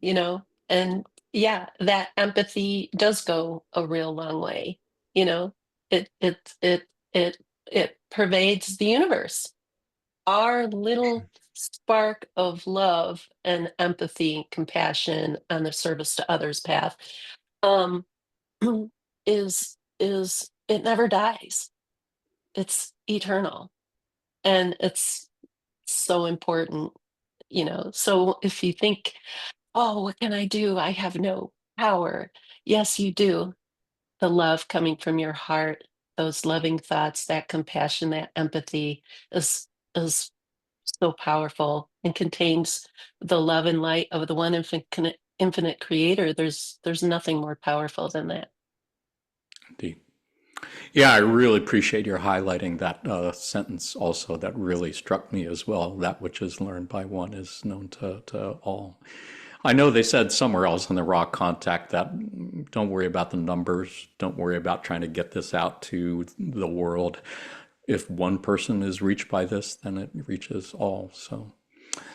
and yeah, that empathy does go a real long way. It it it it it pervades the universe. Our little spark of love and empathy, compassion, and the service to others path, um, is it never dies. It's eternal, and it's so important. So if you think, oh, what can I do? I have no power. Yes, you do. The love coming from your heart, those loving thoughts, that compassion, that empathy is so powerful and contains the love and light of the one infinite creator. There's nothing more powerful than that. Indeed. Yeah, I really appreciate your highlighting that sentence also. That really struck me as well. That which is learned by one is known to all. I know they said somewhere else in the raw contact that don't worry about the numbers, don't worry about trying to get this out to the world. If one person is reached by this, then it reaches all. So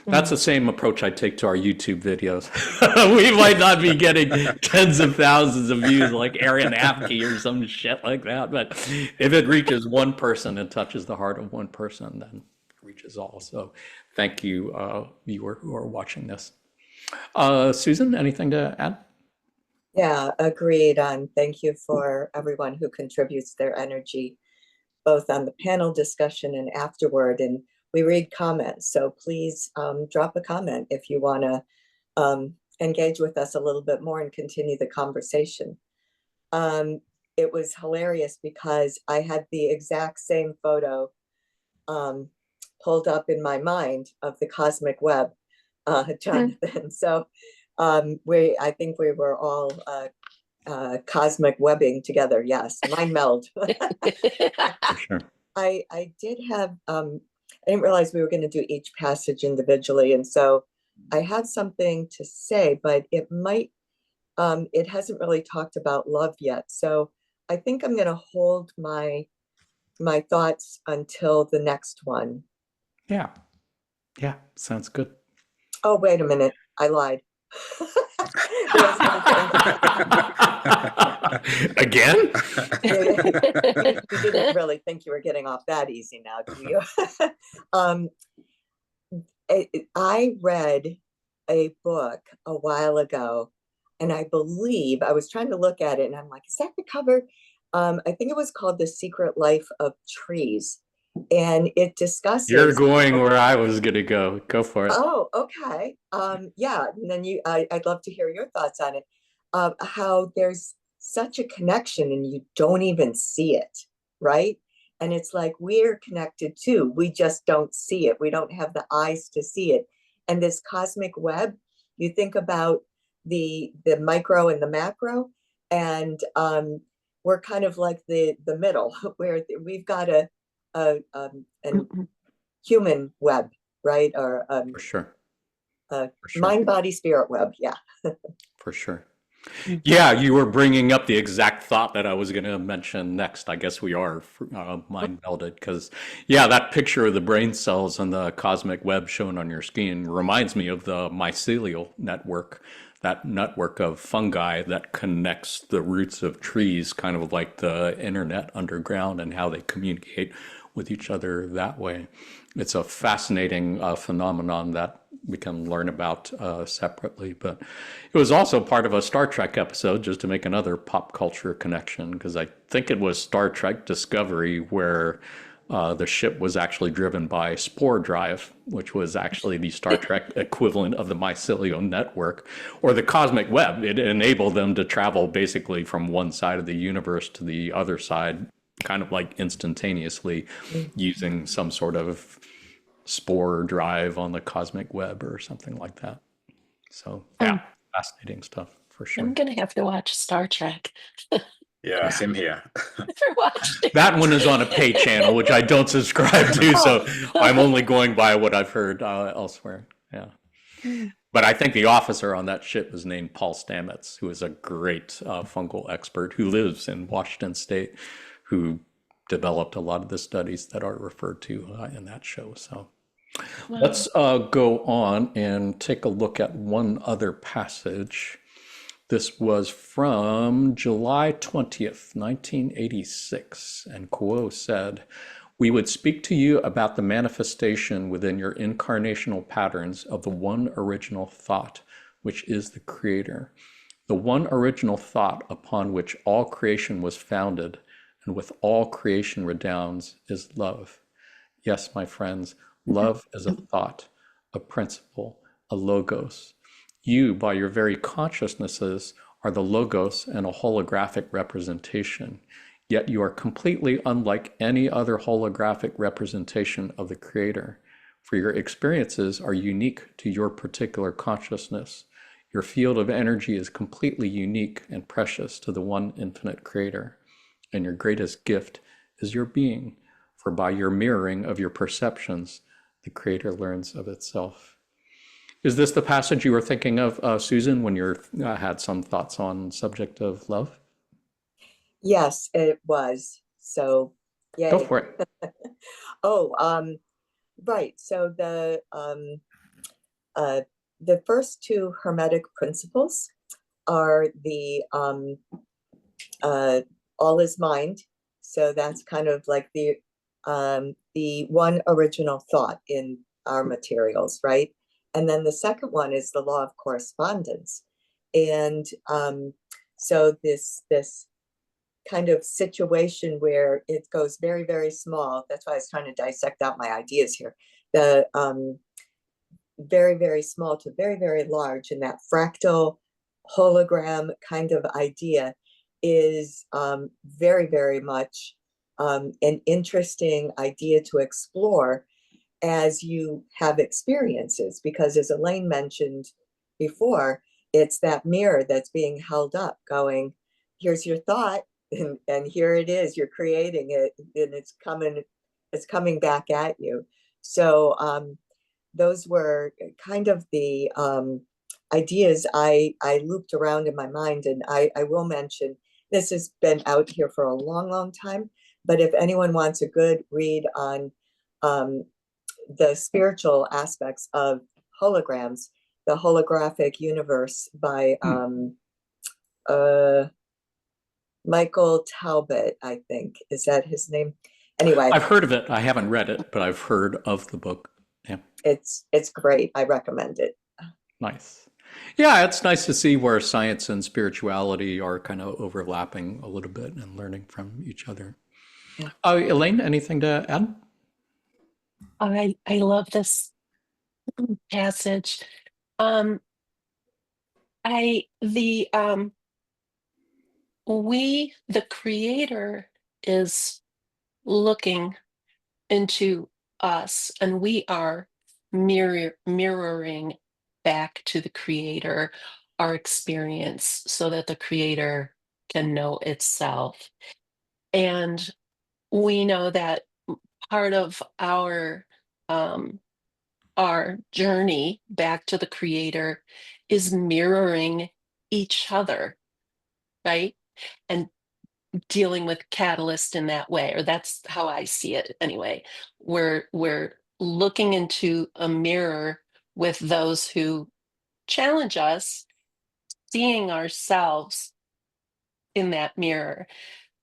that's the same approach I take to our YouTube videos. We might not be getting tens of thousands of views like Aaron Apke or some shit like that, but if it reaches one person and touches the heart of one person, then it reaches all. So thank you, viewer who are watching this. Susan, anything to add? Yeah, agreed. Thank you for everyone who contributes their energy, both on the panel discussion and afterward. And we read comments, so please drop a comment if you want to engage with us a little bit more and continue the conversation. It was hilarious because I had the exact same photo pulled up in my mind of the cosmic web, Jonathan. So I think we were all cosmic webbing together. Yes, mind meld. For sure. I did have, I didn't realize we were going to do each passage individually. And so I had something to say, but it might, it hasn't really talked about love yet. So I think I'm going to hold my thoughts until the next one. Yeah. Yeah. Sounds good. Oh, wait a minute. I lied. Again? You didn't really think you were getting off that easy now, do you? I read a book a while ago, and I believe I was trying to look at it, and I'm like, is that the cover? I think it was called The Secret Life of Trees, and it discusses. You're going where I was going to go. Go for it. Oh, okay. Yeah, and then I'd love to hear your thoughts on it. How there's such a connection and you don't even see it, right? And it's like we're connected too. We just don't see it. We don't have the eyes to see it. And this cosmic web, you think about the micro and the macro, and we're kind of like the middle, where we've got a human web, right? Or For sure. For sure. Mind, body, spirit web. Yeah. For sure. Yeah, you were bringing up the exact thought that I was going to mention next. I guess we are mind melded because, yeah, that picture of the brain cells and the cosmic web shown on your screen reminds me of the mycelial network, that network of fungi that connects the roots of trees, kind of like the internet underground and how they communicate with each other that way. It's a fascinating phenomenon that we can learn about separately, but it was also part of a Star Trek episode, just to make another pop culture connection, because I think it was Star Trek Discovery where the ship was actually driven by spore drive, which was actually the Star Trek equivalent of the mycelial network or the cosmic web. It enabled them to travel basically from one side of the universe to the other side, kind of like instantaneously, using some sort of spore drive on the cosmic web or something like that. So yeah, fascinating stuff for sure. I'm gonna have to watch Star Trek. Yeah, same here. Never watched it. That one is on a pay channel, which I don't subscribe to, so I'm only going by what I've heard elsewhere. Yeah. But I think the officer on that ship was named Paul Stamets, who is a great fungal expert who lives in Washington State, who developed a lot of the studies that are referred to in that show. So let's go on and take a look at one other passage. This was from July 20th, 1986, and Kuo said, "We would speak to you about the manifestation within your incarnational patterns of the one original thought, which is the Creator. The one original thought upon which all creation was founded, and with all creation redounds, is love. Yes, my friends, love is a thought, a principle, a logos. You, by your very consciousnesses, are the logos and a holographic representation. Yet you are completely unlike any other holographic representation of the Creator, for your experiences are unique to your particular consciousness. Your field of energy is completely unique and precious to the one infinite Creator. and your greatest gift is your being. For by your mirroring of your perceptions, the Creator learns of itself. Is this the passage you were thinking of, Susan, when you had some thoughts on subject of love? Yes, it was. So, Go yay. for it. Oh, right. So the first two Hermetic principles are the all is mind. So that's kind of like the one original thought in our materials, right? And then the second one is the law of correspondence. And so this kind of situation where it goes very, very small. That's why I was trying to dissect out my ideas here. The very, very small to very, very large, and that fractal hologram kind of idea is very, very much an interesting idea to explore as you have experiences, because as Elaine mentioned before, it's that mirror that's being held up going, here's your thought, and here it is, you're creating it, and it's coming back at you. So those were kind of the ideas I looped around in my mind. And I will mention, this has been out here for a long, long time, but if anyone wants a good read on the spiritual aspects of holograms, the holographic universe by Michael Talbot, I think, is that his name? Anyway, I've heard of it. I haven't read it, but I've heard of the book. Yeah. it's great. I recommend it. Nice. Yeah, it's nice to see where science and spirituality are kind of overlapping a little bit and learning from each other. Yeah. Elaine, anything to add? I love this passage. The creator is looking into us, and we are mirroring back to the creator our experience so that the creator can know itself. And we know that part of our journey back to the creator is mirroring each other, right? And dealing with catalyst in that way, or that's how I see it anyway. We're looking into a mirror with those who challenge us, seeing ourselves in that mirror,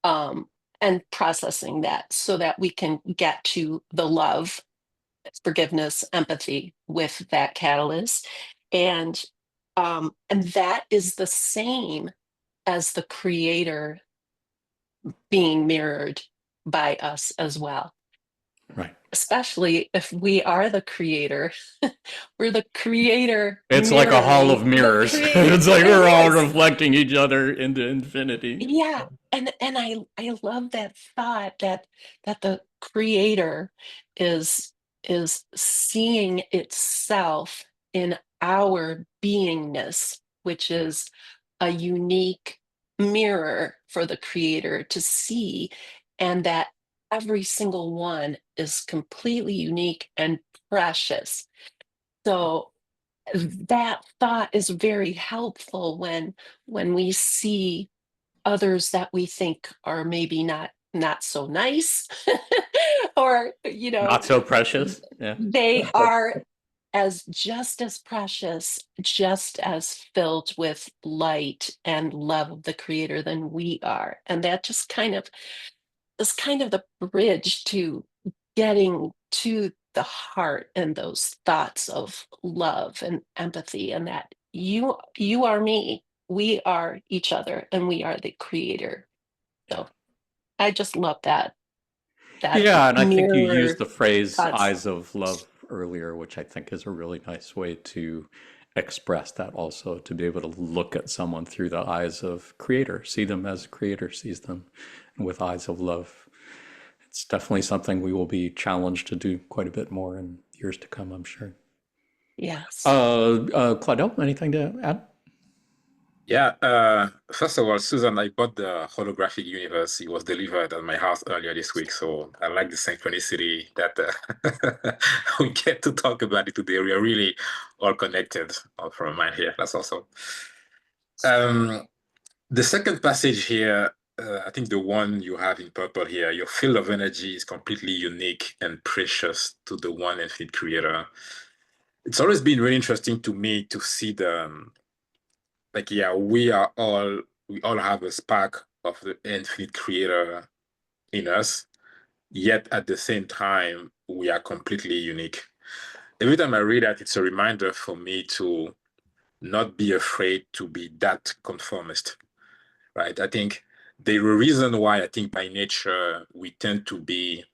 and processing that so that we can get to the love, forgiveness, empathy with that catalyst. And that is the same as the creator being mirrored by us as well. Right. Especially if we are the creator. We're the creator. It's like a hall of mirroring the mirrors. creator. It's like we're all It is. reflecting each other into infinity. Yeah. And I love that thought that the creator is seeing itself in our beingness, which is a unique mirror for the creator to see, and that every single one is completely unique and precious. So that thought is very helpful when we see others that we think are maybe not so nice, or Not so precious. Yeah. they are just as precious, just as filled with light and love of the creator than we are. And that just kind of is kind of the bridge to getting to the heart and those thoughts of love and empathy, and that you are me, we are each other, and we are the creator. So I just love that Yeah, and I think you used mirror the phrase thoughts. eyes of love earlier, which I think is a really nice way to express that also, to be able to look at someone through the eyes of creator, see them as creator sees them, and with eyes of love. It's definitely something we will be challenged to do quite a bit more in years to come, I'm sure. Yes. Claudel, anything to add? Yeah, first of all, Susan, I bought the holographic universe. It was delivered at my house earlier this week, so I like the synchronicity that we get to talk about it today. We are really all connected from a mind here. That's awesome. The second passage here, I think the one you have in purple here, your field of energy is completely unique and precious to the one infinite creator. It's always been really interesting to me to see like, yeah, we all have a spark of the infinite creator in us, yet at the same time, we are completely unique. Every time I read that, it's a reminder for me to not be afraid to be that conformist, right? I think the reason why I think by nature we tend to be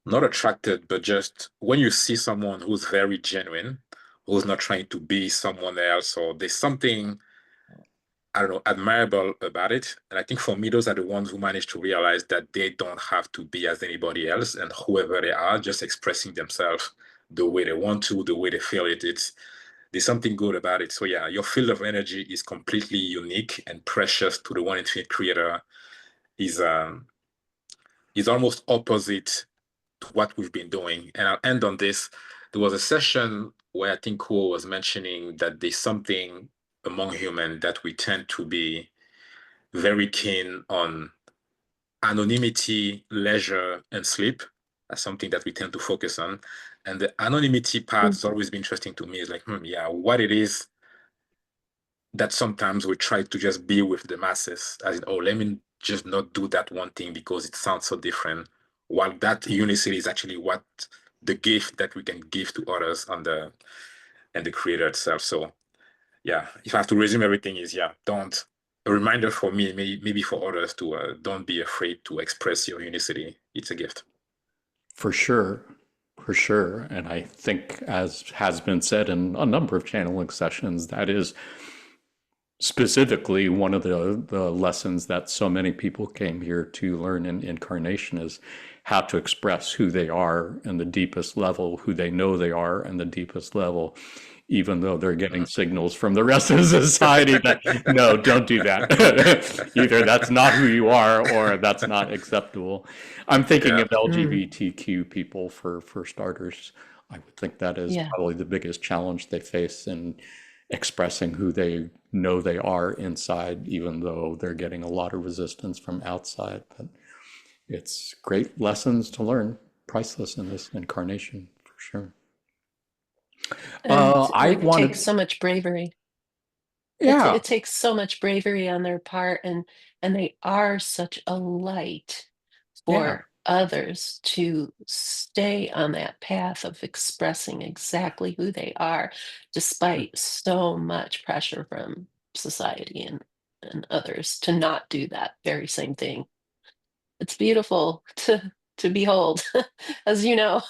not attracted, but just when you see someone who's very genuine, who's not trying to be someone else, or there's something, I don't know, admirable about it. And I think for me, those are the ones who manage to realize that they don't have to be as anybody else, and whoever they are, just expressing themselves the way they want to, the way they feel it. There's something good about it. So yeah, your field of energy is completely unique and precious to the one infinite creator. Is almost opposite to what we've been doing. And I'll end on this. There was a session where I think Kuo was mentioning that there's something among humans that we tend to be very keen on anonymity, leisure, and sleep. That's something that we tend to focus on. And the anonymity part has always been interesting to me. Is like, yeah, what it is that sometimes we try to just be with the masses, as in, oh, let me just not do that one thing because it sounds so different. While that unity is actually what the gift that we can give to others and the creator itself. So yeah, if I have to resume everything is, yeah, don't, a reminder for me, maybe for others to don't be afraid to express your unicity. It's a gift. For sure. For sure. And I think, as has been said in a number of channeling sessions, that is specifically one of the lessons that so many people came here to learn in incarnation is how to express who they are in the deepest level, who they know they are in the deepest level, even though they're getting signals from the rest of society that, no, don't do that. Either that's not who you are or that's not acceptable. I'm thinking of LGBTQ people for starters. I would think that is Yeah. probably the biggest challenge they face in expressing who they know they are inside, even though they're getting a lot of resistance from outside. But it's great lessons to learn, priceless in this incarnation, for sure. And I it wanted, takes so much bravery. yeah, It takes so much bravery on their part, and they are such a light yeah, for others to stay on that path of expressing exactly who they are, despite so much pressure from society and others to not do that very same thing. It's beautiful to behold, as you know.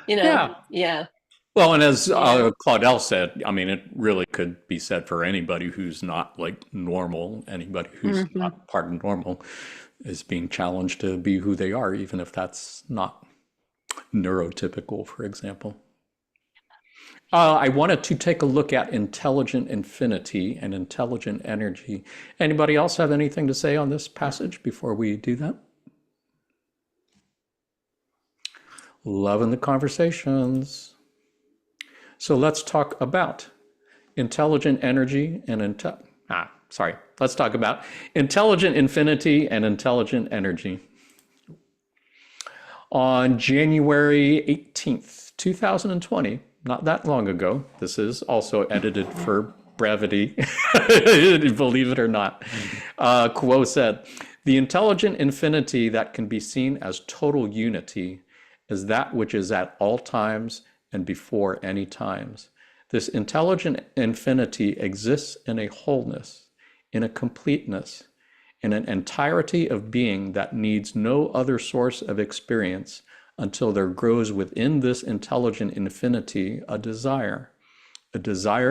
yeah. Yeah, Well, and as yeah. Claudel said, I mean, it really could be said for anybody who's not like normal, anybody who's Hmm. not part of normal is being challenged to be who they are, even if that's not neurotypical, for example. I wanted to take a look at intelligent infinity and intelligent energy. Anybody else have anything to say on this passage before we do that? Loving the conversations. So let's talk about intelligent energy and let's talk about intelligent infinity and intelligent energy. On January 18th, 2020, not that long ago, this is also edited for brevity, believe it or not, Kuo said, "The intelligent infinity that can be seen as total unity is that which is at all times and before any times. This intelligent infinity exists in a wholeness, in a completeness, in an entirety of being that needs no other source of experience until there grows within this intelligent infinity a desire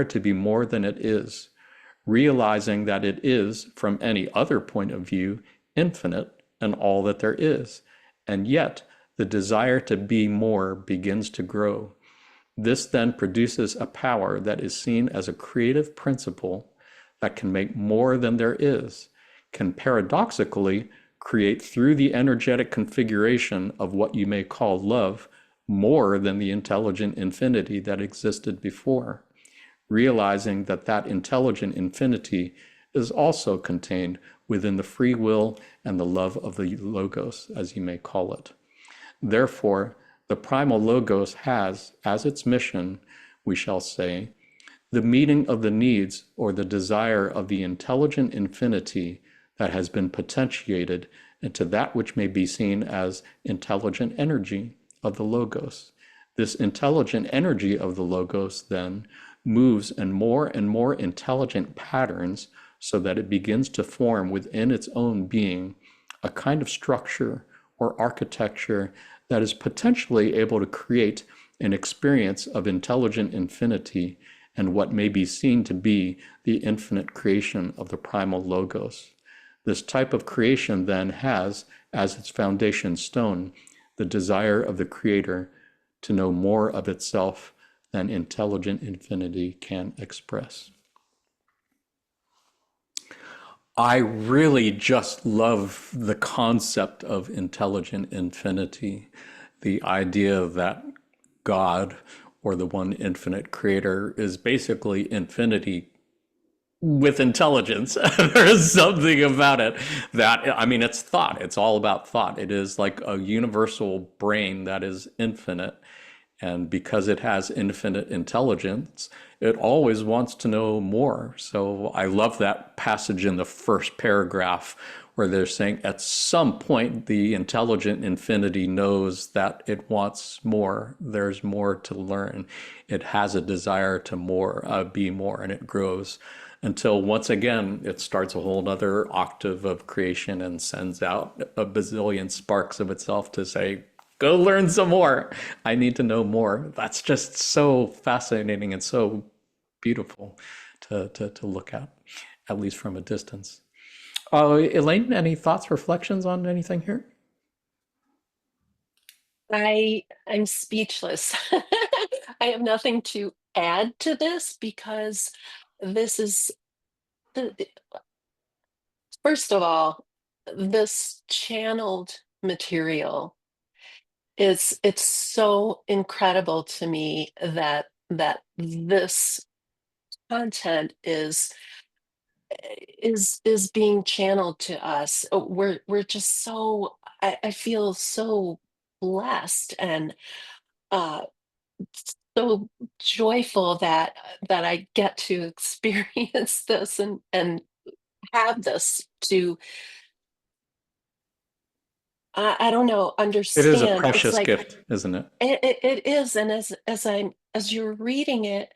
to be more than it is, realizing that it is, from any other point of view, infinite and all that there is. And yet, the desire to be more begins to grow. This then produces a power that is seen as a creative principle that can make more than there is, can paradoxically create through the energetic configuration of what you may call love more than the intelligent infinity that existed before, realizing that that intelligent infinity is also contained within the free will and the love of the logos, as you may call it. Therefore, the primal logos has, as its mission, we shall say, the meeting of the needs or the desire of the intelligent infinity that has been potentiated into that which may be seen as intelligent energy of the logos. This intelligent energy of the logos then moves in more and more intelligent patterns so that it begins to form within its own being a kind of structure or architecture that is potentially able to create an experience of intelligent infinity and what may be seen to be the infinite creation of the primal logos. This type of creation then has, as its foundation stone, the desire of the creator to know more of itself than intelligent infinity can express. I really just love the concept of intelligent infinity, the idea that God, or the one infinite creator, is basically infinity with intelligence. There is something about it that, I mean, it's thought. It's all about thought. It is like a universal brain that is infinite. And because it has infinite intelligence, it always wants to know more. So I love that passage in the first paragraph where they're saying at some point the intelligent infinity knows that it wants more. There's more to learn. It has a desire to be more, and it grows until once again it starts a whole other octave of creation and sends out a bazillion sparks of itself to say, go learn some more. I need to know more. That's just so fascinating and so beautiful to look at least from a distance. Elaine, any thoughts, reflections on anything here? I'm speechless. I have nothing to add to this because this is first of all, this channeled material it's so incredible to me that this content is being channeled to us. We're just so I feel so blessed and uh so joyful that I get to experience this and have this to I don't know, It is a understand. It's precious like gift, isn't it? it is, and as you're reading it,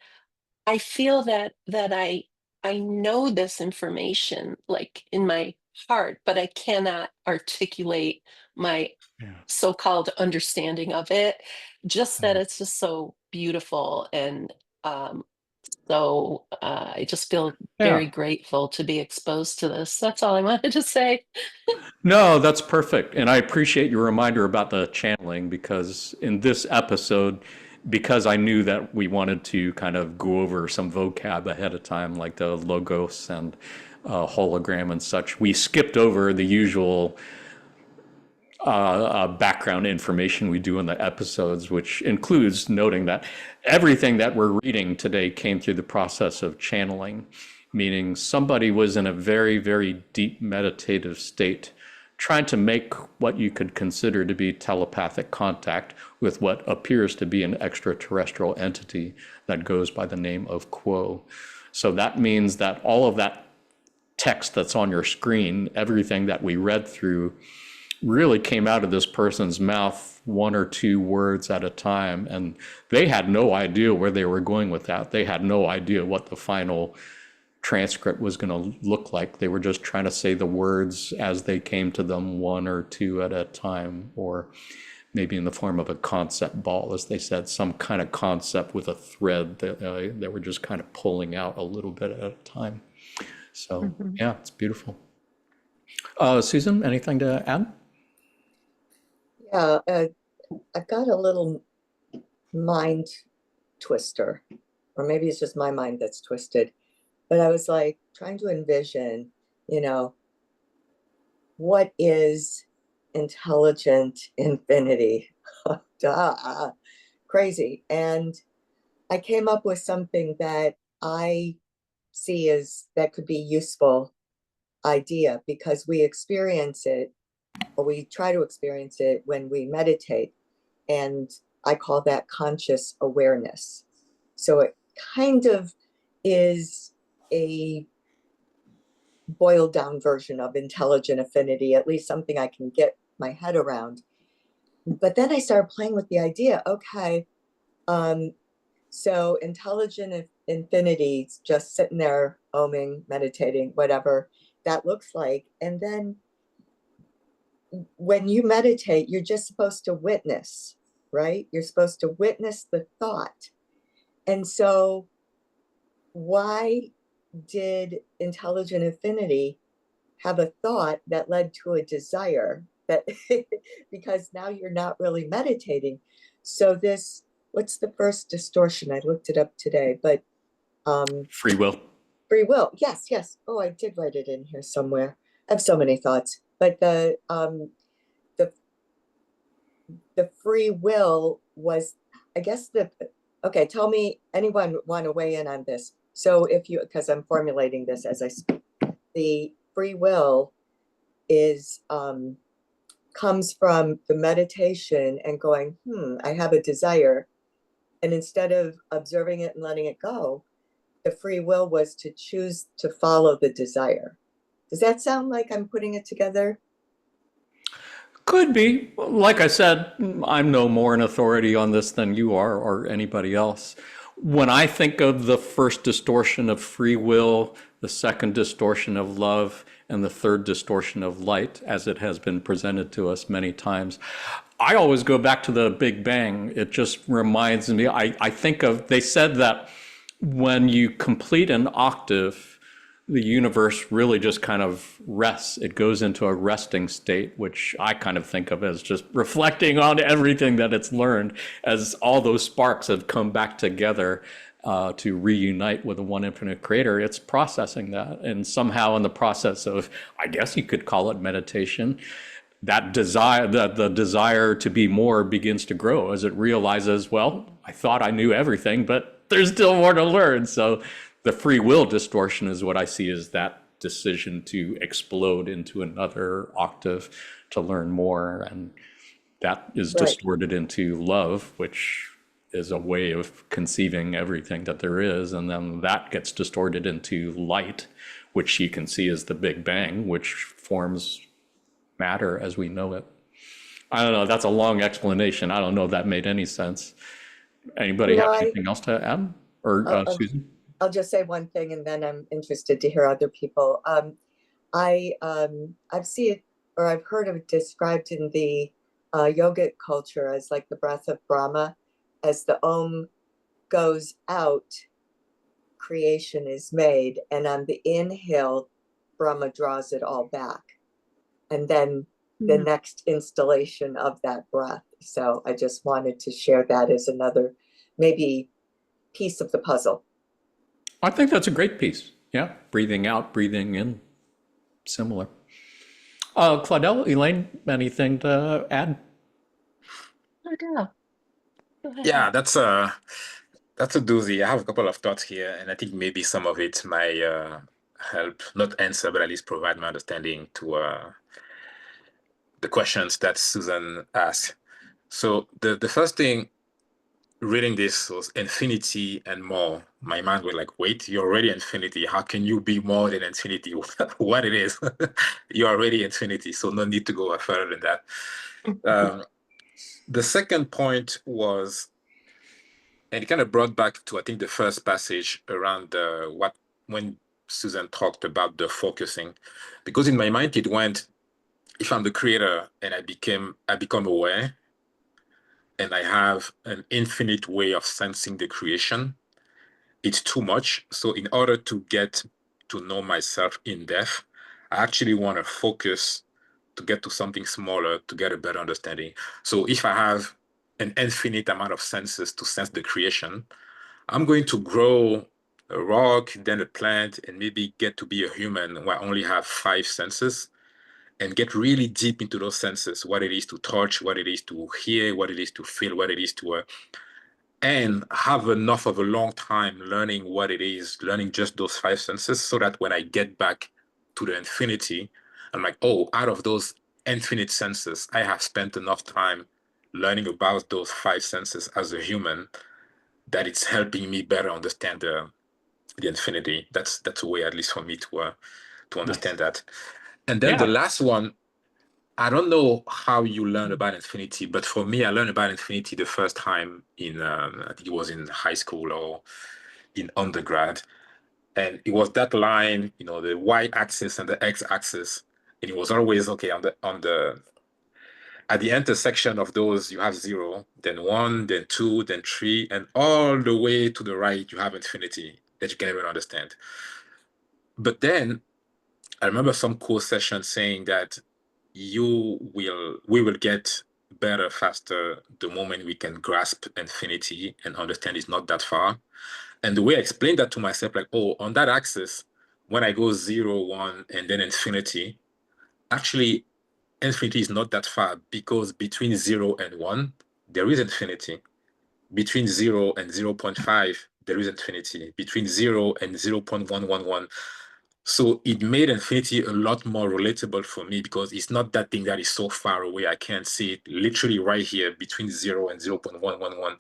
I feel that I know this information like in my heart, but I cannot articulate my Yeah. so-called understanding of it. Just that Yeah. it's just so beautiful and um so I just feel Yeah. very grateful to be exposed to this. That's all I wanted to say. No, that's perfect. And I appreciate your reminder about the channeling because in this episode, because I knew that we wanted to kind of go over some vocab ahead of time, like the logos and hologram and such, we skipped over the usual background information we do in the episodes, which includes noting that everything that we're reading today came through the process of channeling, meaning somebody was in a very, very deep meditative state, trying to make what you could consider to be telepathic contact with what appears to be an extraterrestrial entity that goes by the name of Quo. So that means that all of that text that's on your screen, everything that we read through, really came out of this person's mouth one or two words at a time, and they had no idea where they were going with that. They had no idea what the final transcript was going to look like. They were just trying to say the words as they came to them, one or two at a time, or maybe in the form of a concept ball, as they said, some kind of concept with a thread that they were just kind of pulling out a little bit at a time. So Mhm. yeah, it's beautiful. Susan, anything to add? Yeah, I've got a little mind twister, or maybe it's just my mind that's twisted. but I was like trying to envision, you know, what is intelligent infinity? Duh, crazy. And I came up with something that I see as that could be useful idea, because we experience it, or we try to experience it when we meditate. And I call that conscious awareness. So it kind of is a boiled down version of intelligent affinity, at least something I can get my head around. But then I started playing with the idea, okay, so intelligent infinity, just sitting there, oming, meditating, whatever that looks like. And then when you meditate, you're just supposed to witness, right? You're supposed to witness the thought. And so why did intelligent affinity have a thought that led to a desire? That because now you're not really meditating. So this, what's the first distortion? I looked it up today, but Free will. free will. Yes, yes. Oh, I did write it in here somewhere. I have so many thoughts. But the free will was, I guess okay, tell me, anyone want to weigh in on this? So if you, because I'm formulating this as I speak, the free will is comes from the meditation and going, I have a desire. And instead of observing it and letting it go, the free will was to choose to follow the desire. Does that sound like I'm putting it together? Could be. Like I said, I'm no more an authority on this than you are or anybody else. When I think of the first distortion of free will, the second distortion of love, and the third distortion of light, as it has been presented to us many times, I always go back to the Big Bang. It just reminds me, I think of, they said that when you complete an octave, the universe really just kind of rests. It goes into a resting state, which I kind of think of as just reflecting on everything that it's learned, as all those sparks have come back together to reunite with the one infinite creator. It's processing that. And somehow in the process of, I guess you could call it meditation, that desire, the desire to be more begins to grow as it realizes, well, I thought I knew everything, but there's still more to learn. So the free will distortion is what I see as that decision to explode into another octave to learn more. And that is Right. distorted into love, which is a way of conceiving everything that there is. And then that gets distorted into light, which you can see as the Big Bang, which forms matter as we know it. I don't know. That's a long explanation. I don't know if that made any sense. Anybody No, have anything else to add? Or Susan? I'll just say one thing, and then I'm interested to hear other people. I've seen it, or I've heard of it described in the yogic culture as like the breath of Brahma. As the Om goes out, creation is made, and on the inhale, Brahma draws it all back, and then the next installation of that breath. So I just wanted to share that as another maybe piece of the puzzle. I think that's a great piece. Yeah. Breathing out, breathing in. Similar. Claudel, Elaine, anything to add? Oh, no. Go ahead. Yeah, that's a doozy. I have a couple of thoughts here, and I think maybe some of it might help not answer, but at least provide my understanding to the questions that Susan asked. So the first thing reading this was infinity and more. My mind was like, wait, you're already infinity. How can you be more than infinity? What it is? You're already infinity, so no need to go further than that. The second point was, and it kind of brought back to, I think, the first passage around when Susan talked about the focusing, because in my mind it went, if I'm the creator and I become aware, and I have an infinite way of sensing the creation, it's too much. So in order to get to know myself in depth, I actually want to focus to get to something smaller to get a better understanding. So if I have an infinite amount of senses to sense the creation, I'm going to grow a rock, then a plant, and maybe get to be a human where I only have 5 senses, and get really deep into those senses, what it is to touch, what it is to hear, what it is to feel, what it is to, and have enough of a long time learning what it is, learning just those 5 senses, so that when I get back to the infinity, I'm like, oh, out of those infinite senses, I have spent enough time learning about those 5 senses as a human that it's helping me better understand the infinity. That's a way, at least for me, to understand that. And then the last one, I don't know how you learn about infinity, but for me, I learned about infinity the first time in, I think it was in high school or in undergrad. And it was that line, the y-axis and the x-axis. And it was always, okay, at the intersection of those, you have 0, then 1, then 2, then 3, and all the way to the right, you have infinity that you can even understand. But then I remember some cool session saying that we will get better faster the moment we can grasp infinity and understand it's not that far. And the way I explained that to myself, like, oh, on that axis, when I go 0, 1, and then infinity, actually, infinity is not that far, because between 0 and 1, there is infinity. Between 0 and 0.5, there is infinity. Between 0 and 0.111. So it made infinity a lot more relatable for me, because it's not that thing that is so far away. I can't see it. Literally right here between 0 and 0.111,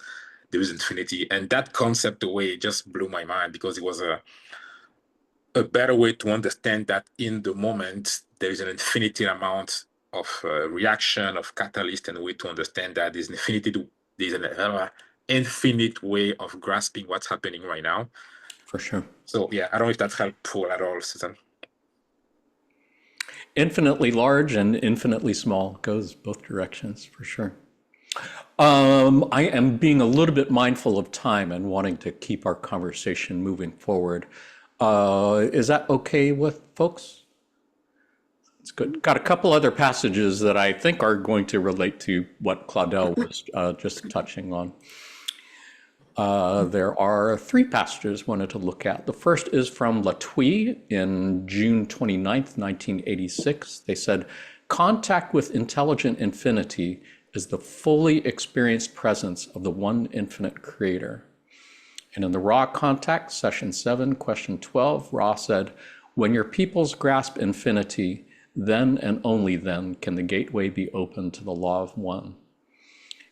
there is infinity. And that concept away just blew my mind, because it was a better way to understand that in the moment, there is an infinite amount of reaction, of catalyst, and a way to understand that there's an infinite way of grasping what's happening right now. For sure. So yeah, I don't know if that's helpful at all, Susan. Infinitely large and infinitely small, goes both directions, for sure. I am being a little bit mindful of time and wanting to keep our conversation moving forward. Is that okay with folks? It's good. Got a couple other passages that I think are going to relate to what Claudel was just touching on. There are 3 passages I wanted to look at. The first is from Latouille in June 29th, 1986. They said, contact with intelligent infinity is the fully experienced presence of the one infinite creator. And in the Ra contact, session 7, question 12, Ra said, when your peoples grasp infinity, then and only then can the gateway be opened to the law of one.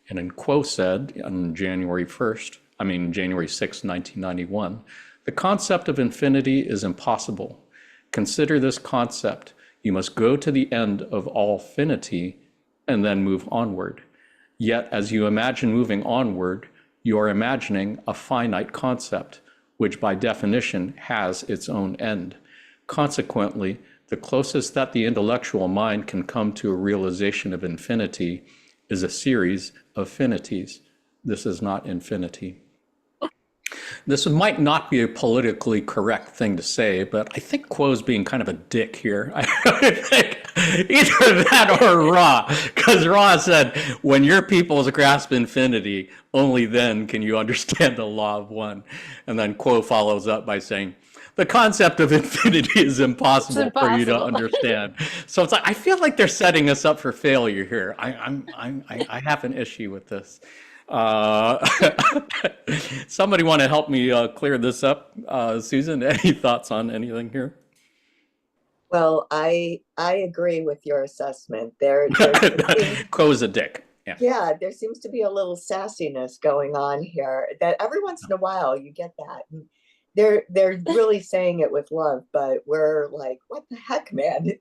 And then Quo said on January 6, 1991, the concept of infinity is impossible. Consider this concept. You must go to the end of all finity and then move onward. Yet as you imagine moving onward, you are imagining a finite concept, which by definition has its own end. Consequently, the closest that the intellectual mind can come to a realization of infinity is a series of finities. This is not infinity. This might not be a politically correct thing to say, but I think Quo's being kind of a dick here. I think either that or Ra, because Ra said, when your peoples grasp infinity, only then can you understand the law of one. And then Quo follows up by saying, the concept of infinity is impossible for you to understand. So it's like, I feel like they're setting us up for failure here. I have an issue with this. Somebody want to help me clear this up? Susan, any thoughts on anything here? Well, I agree with your assessment. Quo's a dick. Yeah, there seems to be a little sassiness going on here, that every once in a while you get that. And they're really saying it with love, but we're like, what the heck, man?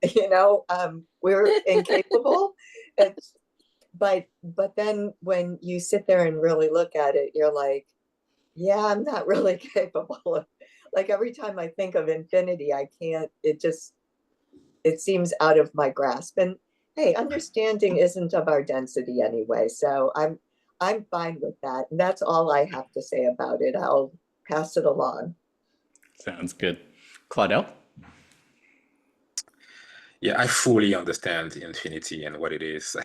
We're incapable. But then when you sit there and really look at it, you're like, yeah, I'm not really capable of, like, every time I think of infinity, I can't, it seems out of my grasp. And hey, understanding isn't of our density anyway, so I'm fine with that. And that's all I have to say about it. I'll pass it along. Sounds good. Claudel? Yeah, I fully understand infinity and what it is.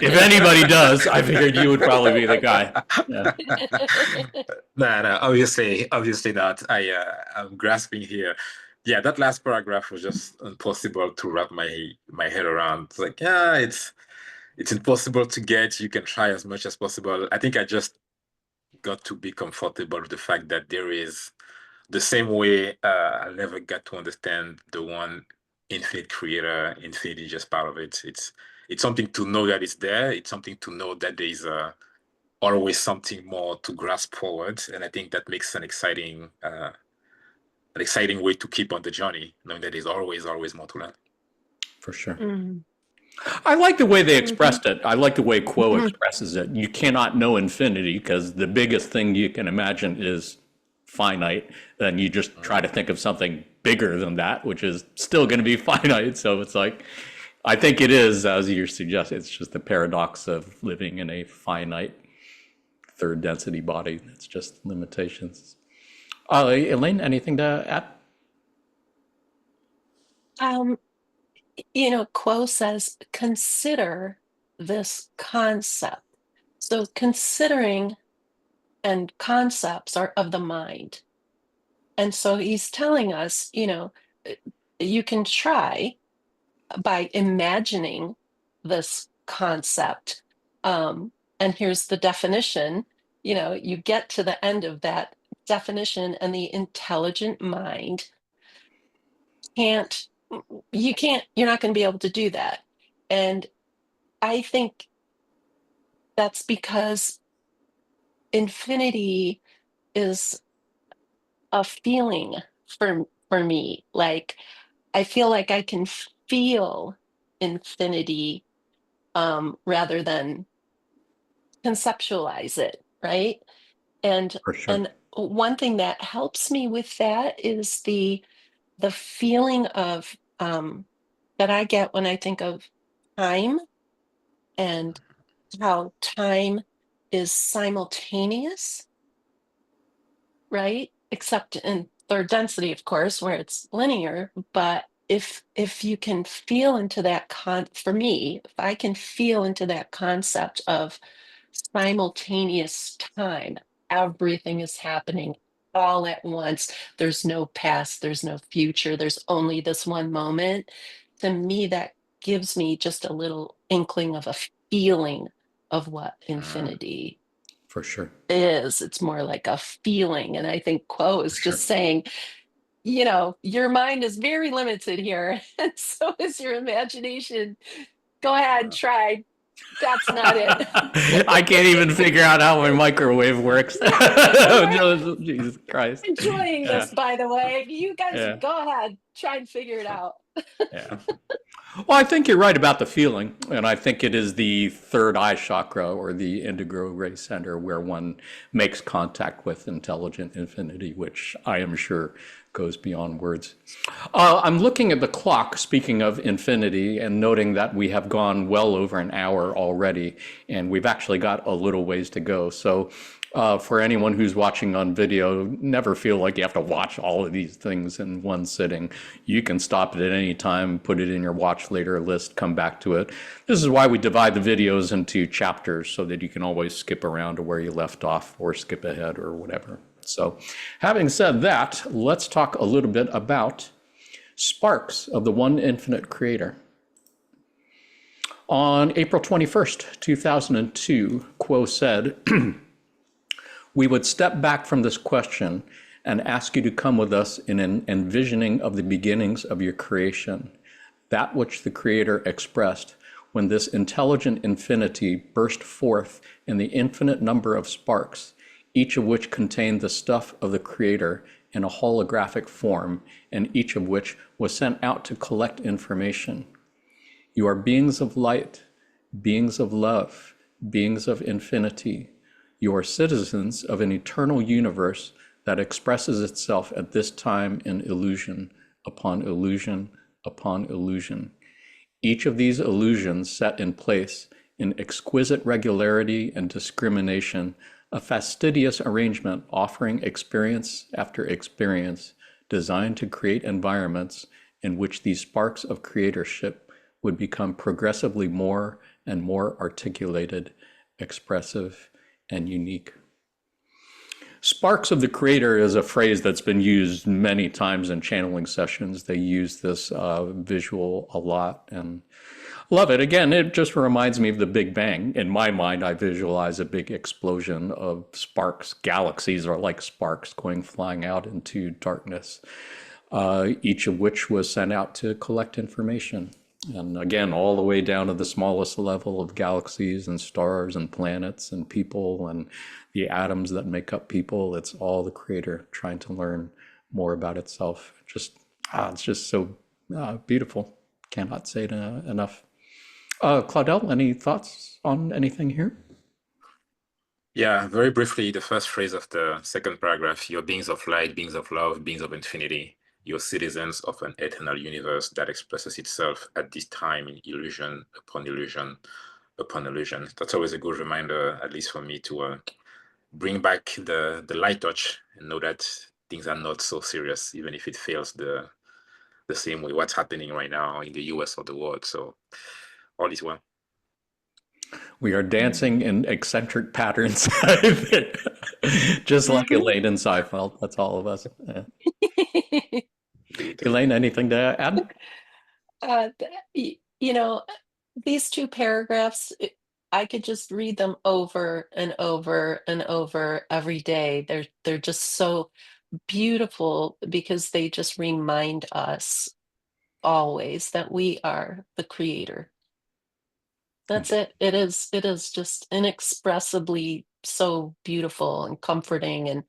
If anybody does, I figured you would probably be the guy. Yeah. No, obviously not. I'm grasping here. Yeah, that last paragraph was just impossible to wrap my head around. It's like, yeah, it's impossible to get. You can try as much as possible. I think I just got to be comfortable with the fact that there is the same way I never got to understand the one infinite creator, infinity just part of it. It's something to know that it's there. It's something to know that there is always something more to grasp forward, and I think that makes an exciting way to keep on the journey, knowing that there's always more to learn. For sure. Mm. I like the way they expressed it. I like the way Quo expresses it. You cannot know infinity because the biggest thing you can imagine is finite. Then you just try to think of something bigger than that, which is still going to be finite. So it's like, I think it is, as you're suggesting, it's just the paradox of living in a finite third density body. It's just limitations. Elaine, anything to add? Quo says, consider this concept. So considering and concepts are of the mind. And so he's telling us, you can try by imagining this concept. And here's the definition. You get to the end of that definition, and the intelligent mind you're not going to be able to do that. And I think that's because infinity is a feeling for me. Like, I feel like I can feel infinity rather than conceptualize it, right? And For sure. and one thing that helps me with that is the feeling of that I get when I think of time, and how time is simultaneous, right? Except in third density, of course, where it's linear. But if you can feel into that for me, if I can feel into that concept of simultaneous time, everything is happening all at once. There's no past, there's no future, there's only this one moment. To me, that gives me just a little inkling of a feeling of what infinity For sure. is. It's more like a feeling. And I think Quo is sure. just saying, your mind is very limited here, and so is your imagination. Go ahead, try. That's not it. I can't even figure out how my microwave works. Jesus Christ. Enjoying this, by the way. You guys Yeah. go ahead, try and figure it out. Yeah. Well, I think you're right about the feeling, and I think it is the third eye chakra or the indigo ray center where one makes contact with intelligent infinity, which I am sure goes beyond words. I'm looking at the clock, speaking of infinity, and noting that we have gone well over an hour already, and we've actually got a little ways to go. So for anyone who's watching on video, never feel like you have to watch all of these things in one sitting. You can stop it at any time, put it in your watch later list, come back to it. This is why we divide the videos into chapters so that you can always skip around to where you left off or skip ahead or whatever. So having said that, let's talk a little bit about sparks of the one infinite creator. On April 21st, 2002, Quo said, "We would step back from this question and ask you to come with us in an envisioning of the beginnings of your creation, that which the Creator expressed when this intelligent infinity burst forth in the infinite number of sparks, each of which contained the stuff of the Creator in a holographic form, and each of which was sent out to collect information. You are beings of light, beings of love, beings of infinity. You are citizens of an eternal universe that expresses itself at this time in illusion upon illusion upon illusion. Each of these illusions set in place in exquisite regularity and discrimination, a fastidious arrangement offering experience after experience, designed to create environments in which these sparks of creatorship would become progressively more and more articulated, expressive, and unique. Sparks of the creator is a phrase that's been used many times in channeling sessions. They use this visual a lot, and love it. Again, it just reminds me of the Big Bang. In my mind, I visualize a big explosion of sparks. Galaxies are like sparks going flying out into darkness, each of which was sent out to collect information. And again, all the way down to the smallest level of galaxies and stars and planets and people and the atoms that make up people. It's all the creator trying to learn more about itself. It's just so beautiful. Cannot say it enough. Claudel, any thoughts on anything here? Yeah, very briefly, the first phrase of the second paragraph, you're beings of light, beings of love, beings of infinity. You're citizens of an eternal universe that expresses itself at this time in illusion upon illusion upon illusion. That's always a good reminder, at least for me, to bring back the light touch and know that things are not so serious, even if it feels the same way what's happening right now in the US or the world. So all is well. We are dancing in eccentric patterns, I think. Just like Elaine and Seinfeld. That's all of us. Yeah. Elaine, anything to add? You know, these two paragraphs, I could just read them over and over and over every day. They're just so beautiful because they just remind us always that we are the creator. That's it. It is just inexpressibly so beautiful and comforting,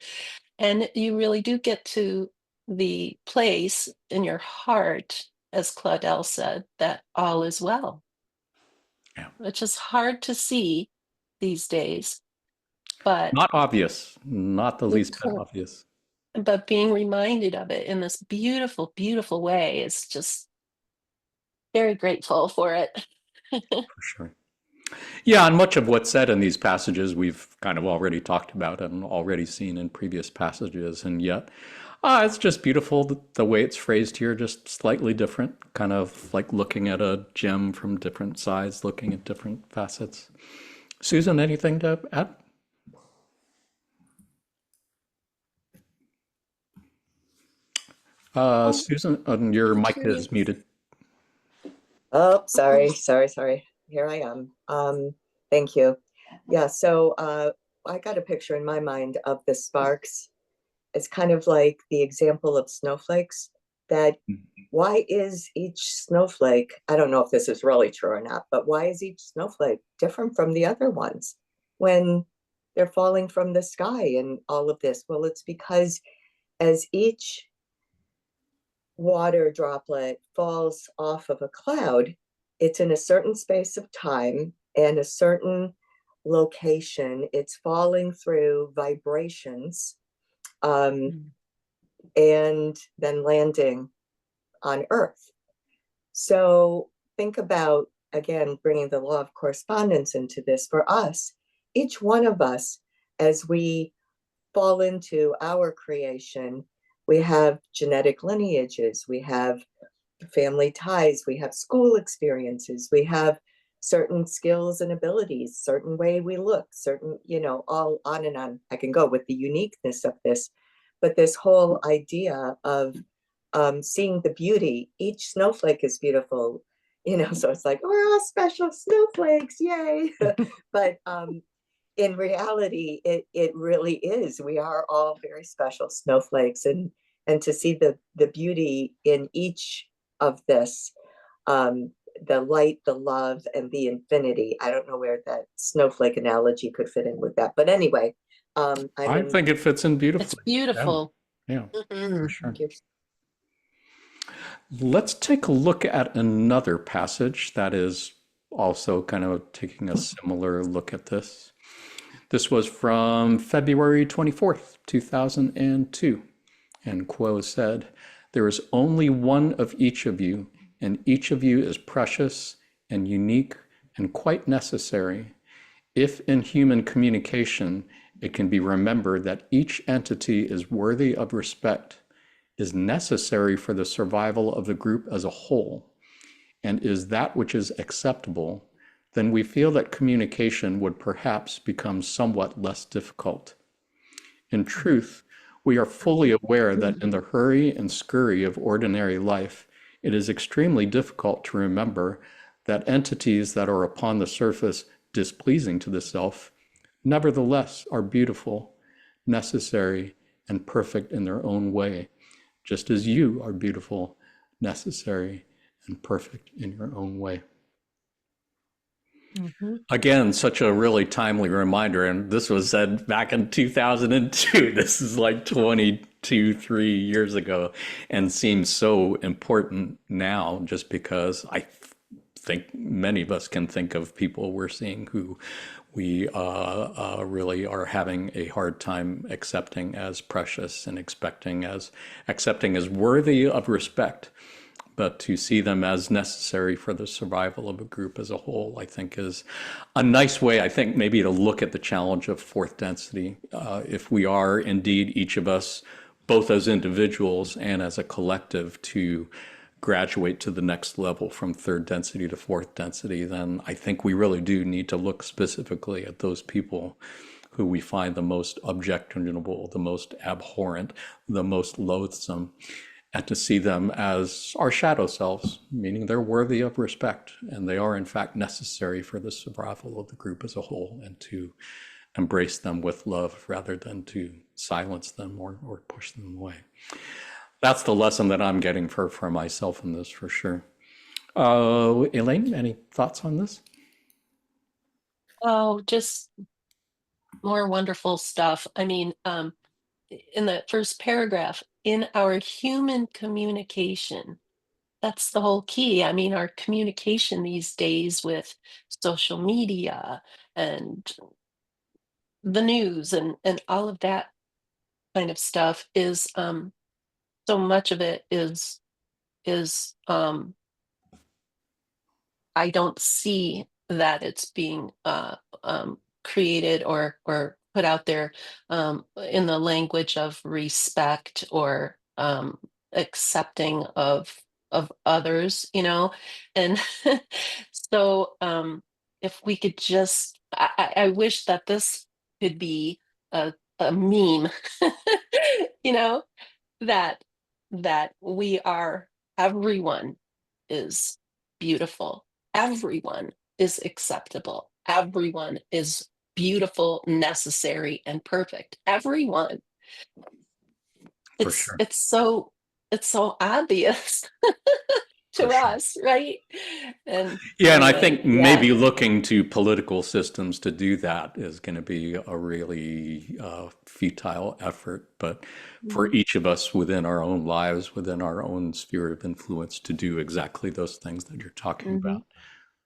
and you really do get to the place in your heart, as Claudel said, that all is well. Yeah. Which is hard to see these days, but Not obvious, not the least bit obvious. but being reminded of it in this beautiful, beautiful way is just very grateful for it. For sure. Yeah, and much of what's said in these passages we've kind of already talked about and already seen in previous passages, and yet it's just beautiful the way it's phrased here, just slightly different, kind of like looking at a gem from different sides, looking at different facets. Susan, anything to add? Susan, your mic is muted. Oh, sorry. Here I am. Thank you. Yeah, so I got a picture in my mind of the sparks. It's kind of like the example of snowflakes, that why is each snowflake, I don't know if this is really true or not, but why is each snowflake different from the other ones when they're falling from the sky and all of this? Well, it's because as each water droplet falls off of a cloud, it's in a certain space of time and a certain location. It's falling through vibrations and then landing on Earth. So think about, again, bringing the law of correspondence into this. For us, each one of us, as we fall into our creation, we have genetic lineages, we have family ties, we have school experiences, we have certain skills and abilities, certain way we look, certain, all on and on. I can go with the uniqueness of this, but this whole idea of seeing the beauty, each snowflake is beautiful, so it's like, we're all special snowflakes, yay. But in reality, it really is. We are all very special snowflakes, and to see the beauty in each of this, the light, the love, and the infinity. I don't know where that snowflake analogy could fit in with that, but anyway, I think it fits in beautifully. It's beautiful. Yeah, for sure. Thank you. Let's take a look at another passage that is also kind of taking a similar look at this. This was from February 24th, 2002. And Quo said, "There is only one of each of you, and each of you is precious and unique and quite necessary. If in human communication, it can be remembered that each entity is worthy of respect, is necessary for the survival of the group as a whole, and is that which is acceptable, then we feel that communication would perhaps become somewhat less difficult. In truth, we are fully aware that in the hurry and scurry of ordinary life, it is extremely difficult to remember that entities that are upon the surface displeasing to the self, nevertheless are beautiful, necessary, and perfect in their own way, just as you are beautiful, necessary, and perfect in your own way. Mhm. Again, such a really timely reminder, and this was said back in 2002. This is like 3 years ago, and seems so important now just because I think many of us can think of people we're seeing who we really are having a hard time accepting as precious and accepting as worthy of respect. But to see them as necessary for the survival of a group as a whole, I think is a nice way, I think, maybe to look at the challenge of fourth density. If we are indeed, each of us, both as individuals and as a collective, to graduate to the next level from third density to fourth density, then I think we really do need to look specifically at those people who we find the most objectionable, the most abhorrent, the most loathsome, and to see them as our shadow selves, meaning they're worthy of respect and they are in fact necessary for the survival of the group as a whole, and to embrace them with love rather than to silence them or push them away. That's the lesson that I'm getting for myself in this, for sure. Elaine, any thoughts on this? Oh, just more wonderful stuff. I mean, in the first paragraph, in our human communication, that's the whole key. I mean, our communication these days with social media and the news and all of that kind of stuff is so much of it is I don't see that it's being created or put out there in the language of respect or accepting of others, you know, and so if we could just, I wish that this could be a meme, you know, that we are, everyone is beautiful, everyone is acceptable, everyone is beautiful, necessary, and perfect. Everyone. For it's sure. it's so it's so obvious to For sure. us, right? And Yeah, and I anyway, think yeah. maybe looking to political systems to do that is going to be a really futile effort. But for Mhm. each of us within our own lives, within our own sphere of influence, to do exactly those things that you're talking Mhm. about,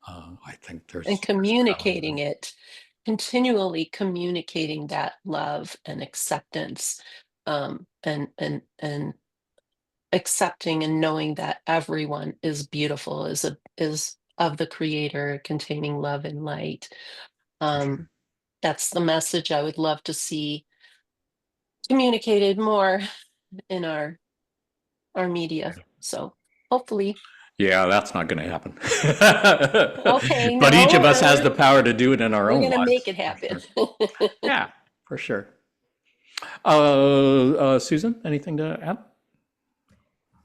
I think And there's value communicating there. it, continually communicating that love and acceptance, and accepting and knowing that everyone is beautiful, is of the creator, containing love and light. For sure. That's the message I would love to see communicated more in our media. So hopefully. Yeah, that's not going to happen. Okay, But each no, of us has the power to do it in our we're own gonna make lives, it for happen. sure. Yeah, for sure. Susan, anything to add?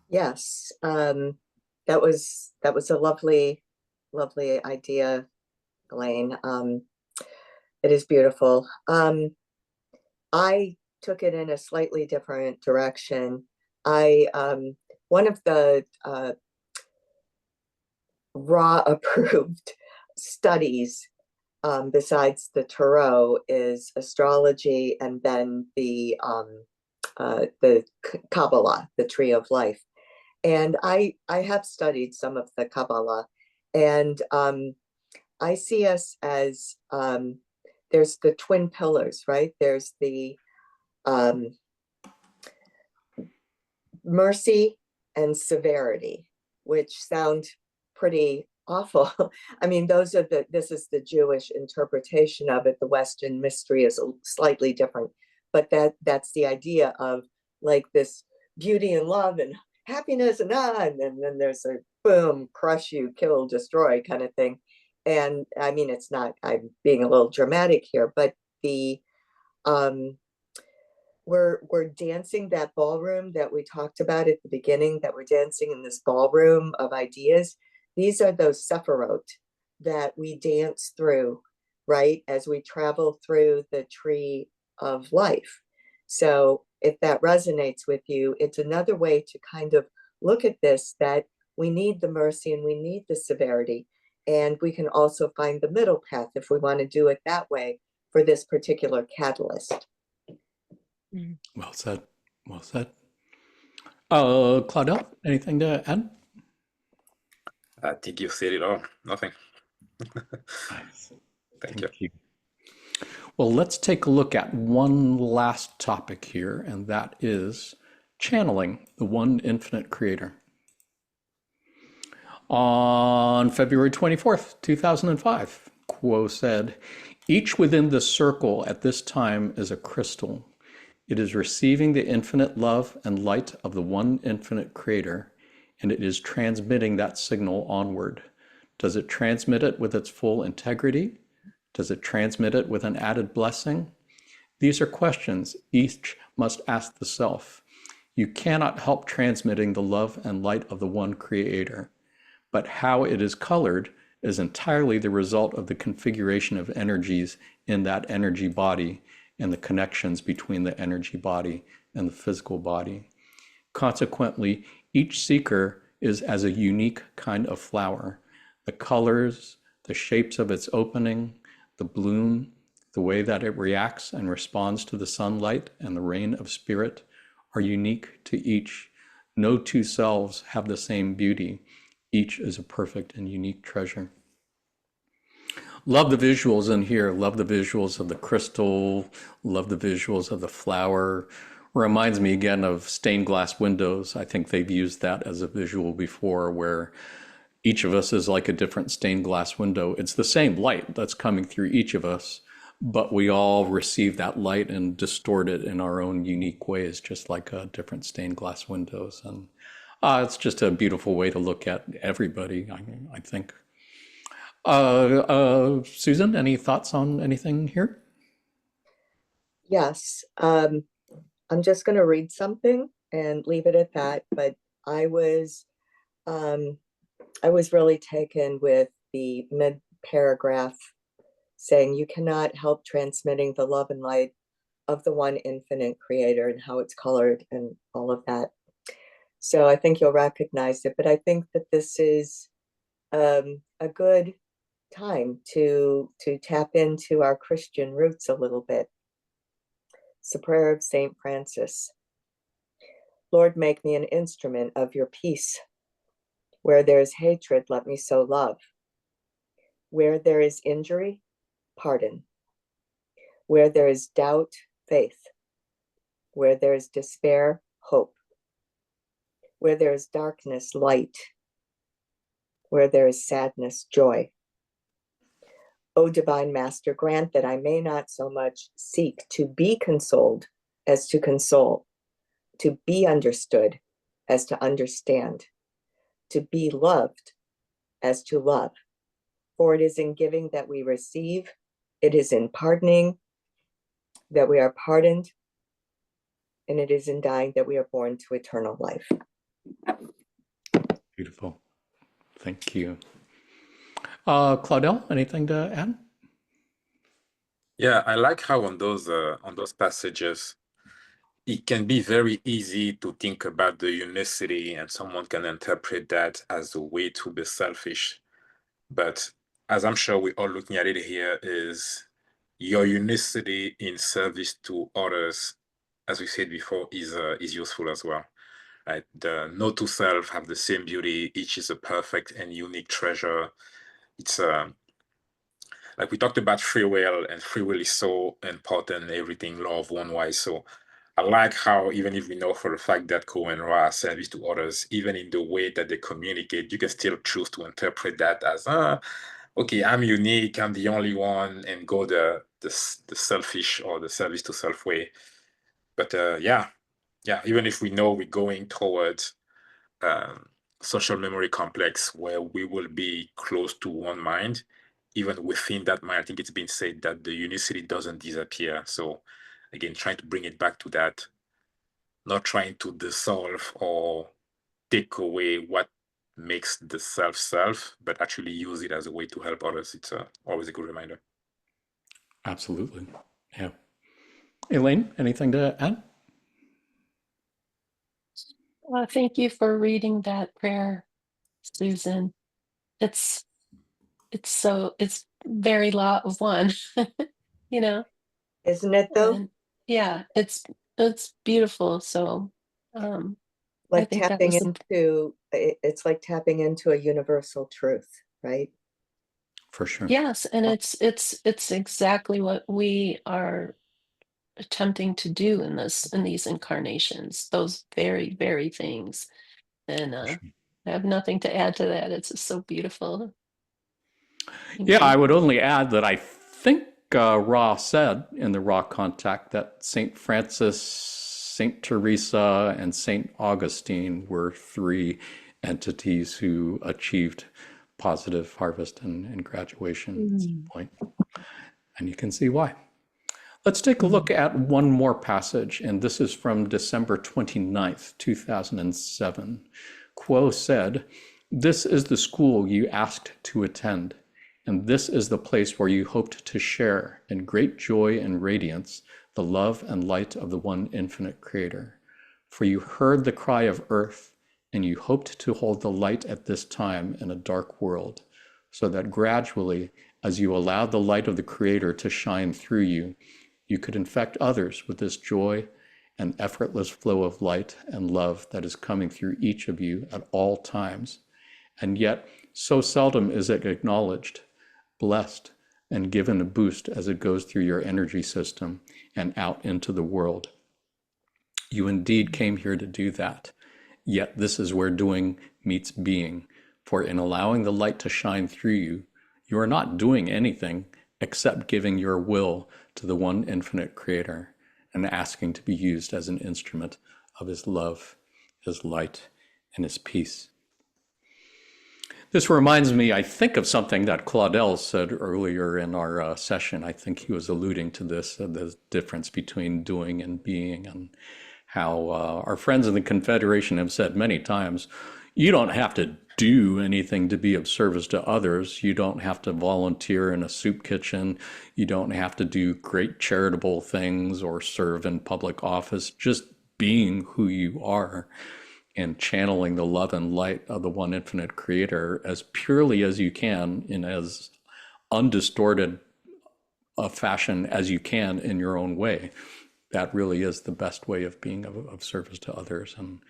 Yes, that was a lovely idea, Elaine. It is beautiful. I took it in a slightly different direction. I one of the raw approved studies, besides the tarot, is astrology, and then the Kabbalah, the tree of life. And I have studied some of the Kabbalah, and I see us as, there's the twin pillars, right? There's the um, mercy and severity, which sound pretty awful. I mean, this is the Jewish interpretation of it. The Western mystery is slightly different, but that's the idea of like this beauty and love and happiness and then there's a boom, crush you, kill, destroy kind of thing. And I mean, it's not, I'm being a little dramatic here, but the we're dancing that ballroom that we talked about at the beginning, that we're dancing in this ballroom of ideas. These are those sephirot that we dance through, right, as we travel through the tree of life. So if that resonates with you, it's another way to kind of look at this, that we need the mercy and we need the severity. And we can also find the middle path if we want to do it that way for this particular catalyst. Well said. Well said. Claudel, anything to add? I think you said it all. Nothing. Nice. Thank you. Well, let's take a look at one last topic here, and that is channeling the one infinite creator. On February 24th, 2005, Quo said, "Each within the circle at this time is a crystal. It is receiving the infinite love and light of the one infinite creator, and it is transmitting that signal onward. Does it transmit it with its full integrity? Does it transmit it with an added blessing? These are questions each must ask the self. You cannot help transmitting the love and light of the one creator, but how it is colored is entirely the result of the configuration of energies in that energy body and the connections between the energy body and the physical body. Consequently, each seeker is as a unique kind of flower. The colors, the shapes of its opening, the bloom, the way that it reacts and responds to the sunlight and the rain of spirit are unique to each. No two selves have the same beauty. Each is a perfect and unique treasure." Love the visuals in here. Love the visuals of the crystal. Love the visuals of the flower. Reminds me again of stained glass windows. I think they've used that as a visual before, where each of us is like a different stained glass window. It's the same light that's coming through each of us, but we all receive that light and distort it in our own unique ways, just like different stained glass windows. And it's just a beautiful way to look at everybody, I think. Susan, any thoughts on anything here? Yes. I'm just going to read something and leave it at that. But I was really taken with the mid paragraph saying you cannot help transmitting the love and light of the one infinite creator and how it's colored and all of that. So I think you'll recognize it. But I think that this is a good time to tap into our Christian roots a little bit. It's a prayer of St. Francis. Lord, make me an instrument of your peace. Where there is hatred, let me sow love. Where there is injury, pardon. Where there is doubt, faith. Where there is despair, hope. Where there is darkness, light. Where there is sadness, joy. O divine Master, grant that I may not so much seek to be consoled as to console, to be understood as to understand, to be loved as to love. For it is in giving that we receive, it is in pardoning that we are pardoned, and it is in dying that we are born to eternal life. Beautiful. Thank you. Claudel, anything to add? Yeah, I like how on those passages, it can be very easy to think about the unicity, and someone can interpret that as a way to be selfish. But as I'm sure we're all looking at it here, is your unicity in service to others, as we said before, is useful as well. Right? The no two self have the same beauty. Each is a perfect and unique treasure. It's like we talked about free will, and free will is so important in everything, law of one wise. So I like how, even if we know for the fact that Ko and Ra are service to others, even in the way that they communicate, you can still choose to interpret that as, okay, I'm unique, I'm the only one, and go the selfish or the service to self way. But yeah, yeah, even if we know we're going towards social memory complex where we will be close to one mind, even within that mind, I think it's been said that the unicity doesn't disappear. So again, trying to bring it back to that, not trying to dissolve or take away what makes the self, but actually use it as a way to help others. It's always a good reminder. Absolutely. Yeah. Elaine, anything to add? Thank you for reading that prayer, Susan. It's it's very law of one, you know, Isn't it though? and yeah, it's beautiful. So um, I Like think that tapping was into, it's like tapping into a universal truth, right? For sure. yes, and it's exactly what we are attempting to do in these incarnations. Those very things, and For sure. I have nothing to add to that. It's just so beautiful. Yeah, I Amen. would only add that I think Ra said in the Ra contact that St. Francis, St. Teresa, and St. Augustine were three entities who achieved positive harvest and graduation at some Mm. point. And you can see why. Let's take a look at one more passage, and this is from December 29th, 2007. Quo said, "This is the school you asked to attend, and this is the place where you hoped to share in great joy and radiance the love and light of the one infinite Creator. For you heard the cry of earth, and you hoped to hold the light at this time in a dark world, so that gradually, as you allowed the light of the Creator to shine through you, you could infect others with this joy and effortless flow of light and love that is coming through each of you at all times. And yet, so seldom is it acknowledged, blessed, and given a boost as it goes through your energy system and out into the world. You indeed came here to do that. Yet this is where doing meets being. For in allowing the light to shine through you, you are not doing anything except giving your will to the one infinite Creator and asking to be used as an instrument of His love, His light, and His peace." This reminds me, I think, of something that Claudel said earlier in our session. I think he was alluding to this, the difference between doing and being, and how our friends in the Confederation have said many times, you don't have to do anything to be of service to others. You don't have to volunteer in a soup kitchen. You don't have to do great charitable things or serve in public office. Just being who you are and channeling the love and light of the one infinite Creator as purely as you can in as undistorted a fashion as you can in your own way. That really is the best way of being of service to others. And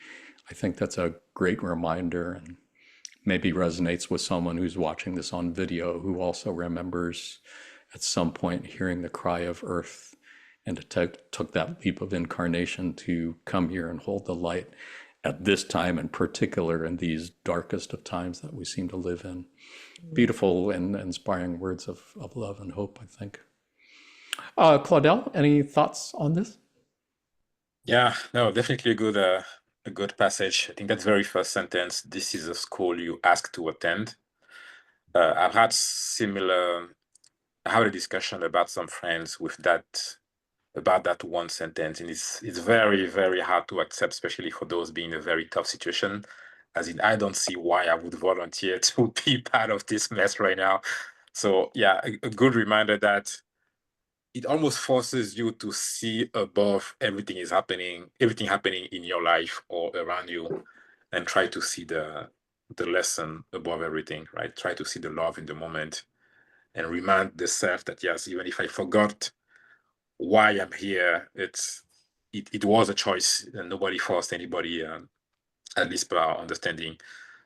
I think that's a great reminder, and maybe resonates with someone who's watching this on video who also remembers at some point hearing the cry of earth and took that leap of incarnation to come here and hold the light at this time in particular, in these darkest of times that we seem to live in. Beautiful and inspiring words of love and hope, I think. Claudel, any thoughts on this? Yeah, no, definitely a good passage. I think that very first sentence, "This is a school you ask to attend." I've had I had a discussion about some friends with about that one sentence, and it's very hard to accept, especially for those being in a very tough situation. As in, I don't see why I would volunteer to be part of this mess right now. So yeah, a good reminder that it almost forces you to see above everything happening in your life or around you, and try to see the lesson above everything, right? Try to see the love in the moment and remind the self that yes, even if I forgot why I'm here, it was a choice, and nobody forced anybody, at least per our understanding,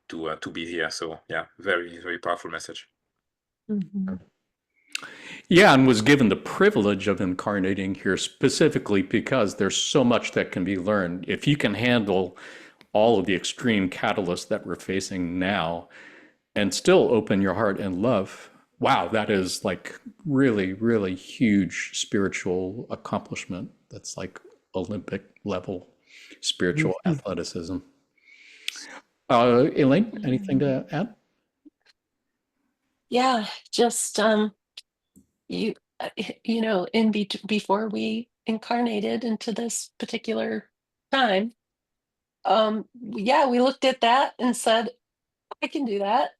to be here. So yeah, very powerful message. Mhm. Yeah, and was given the privilege of incarnating here specifically because there's so much that can be learned. If you can handle all of the extreme catalysts that we're facing now and still open your heart and love, wow, that is like really huge spiritual accomplishment. That's like Olympic level. spiritual athleticism. Elaine, anything to add? Yeah, just you you know, before we incarnated into this particular time, yeah, we looked at that and said, I can do that.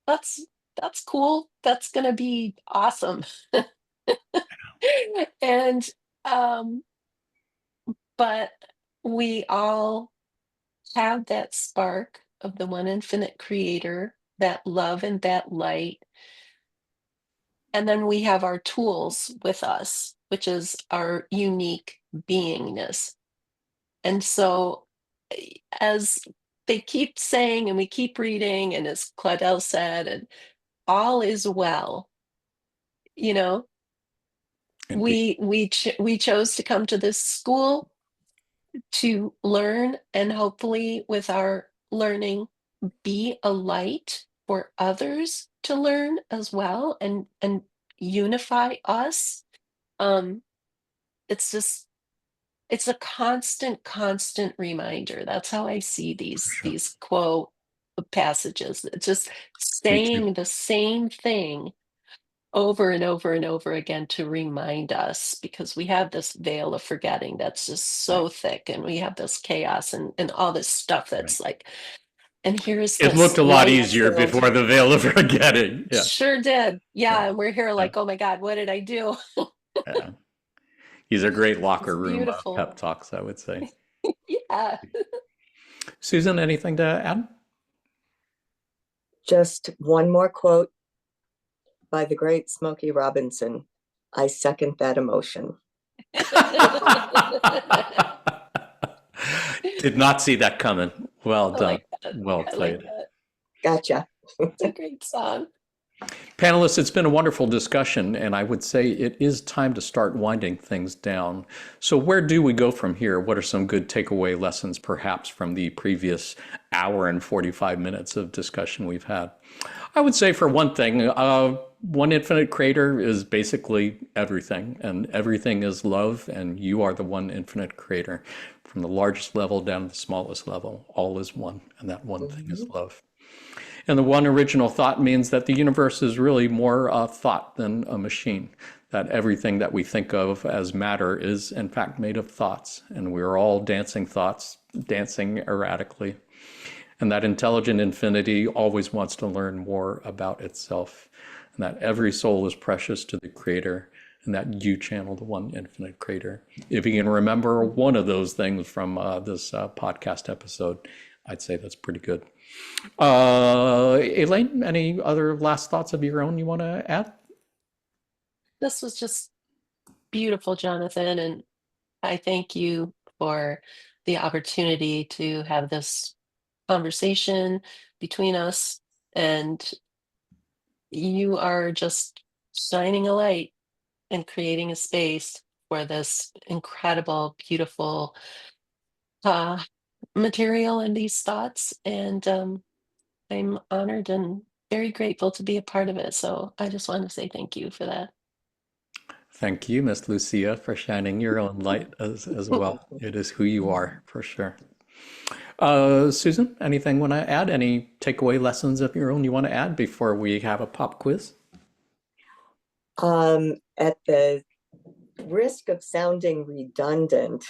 That's that's cool. That's gonna be awesome. And um, but we all have that spark of the one infinite creator, that love and that light. And then we have our tools with us, which is our unique beingness. And so, as they keep saying, and we keep reading, and as Claudel said, and all is well, you know, Indeed. we chose to come to this school to learn, and hopefully with our learning be a light for others to learn as well, and unify us. um it's just, it's a constant reminder. That's how I see For these sure. quote passages. It's just Me too. saying the same thing over and over and over again to remind us, because we have this veil of forgetting that's just so Right. thick, and we have this chaos and all this stuff Right. that's like, and here's It this looked a lot light easier filled. before the veil of forgetting. Yeah. Sure did. Yeah, Yeah. and we're here Yeah. like, oh my God, what did I do? Yeah. These are great It's locker room beautiful. pep talks, I would say. Yeah. Susan, anything to add? Just one more quote by the great Smokey Robinson. I second that emotion. Did not see that coming. Well I done. like that. Well I like played. that. Gotcha. It's a great song. Panelists, it's been a wonderful discussion, and I would say it is time to start winding things down. So, where do we go from here? What are some good takeaway lessons, perhaps, from the previous hour and 45 minutes of discussion we've had? I would say, for one thing, one infinite creator is basically everything, and everything is love, and you are the one infinite creator. From the largest level down to the smallest level, all is one, and that one thing is love. And the one original thought means that the universe is really more a thought than a machine, that everything that we think of as matter is in fact made of thoughts, and we're all dancing thoughts, dancing erratically. And that intelligent infinity always wants to learn more about itself, and that every soul is precious to the creator, and that you channel the one infinite creator. If you can remember one of those things from this podcast episode, I'd say that's pretty good. Elaine, any other last thoughts of your own you want to add? This was just beautiful, Jonathan, and I thank you for the opportunity to have this conversation between us. And you are just shining a light and creating a space for this incredible, beautiful uh, material and these thoughts. And I'm honored and very grateful to be a part of it. So I just want to say thank you for that. Thank you, Miss Lucia, for shining your own light as well. It is who you are, for sure. Susan, anything want to add? Any takeaway lessons of your own you want to add before we have a pop quiz? At the risk of sounding redundant,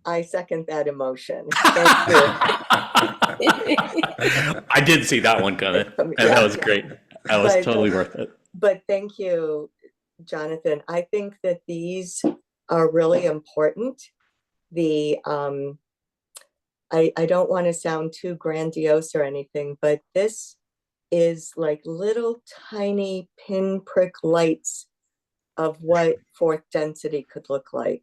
I second that emotion. Thank you. I did see that one coming, and that was great. That was totally worth it. But thank you, Jonathan. I think that these are really important. The I don't want to sound too grandiose or anything, but this is like little tiny pinprick lights of what fourth density could look like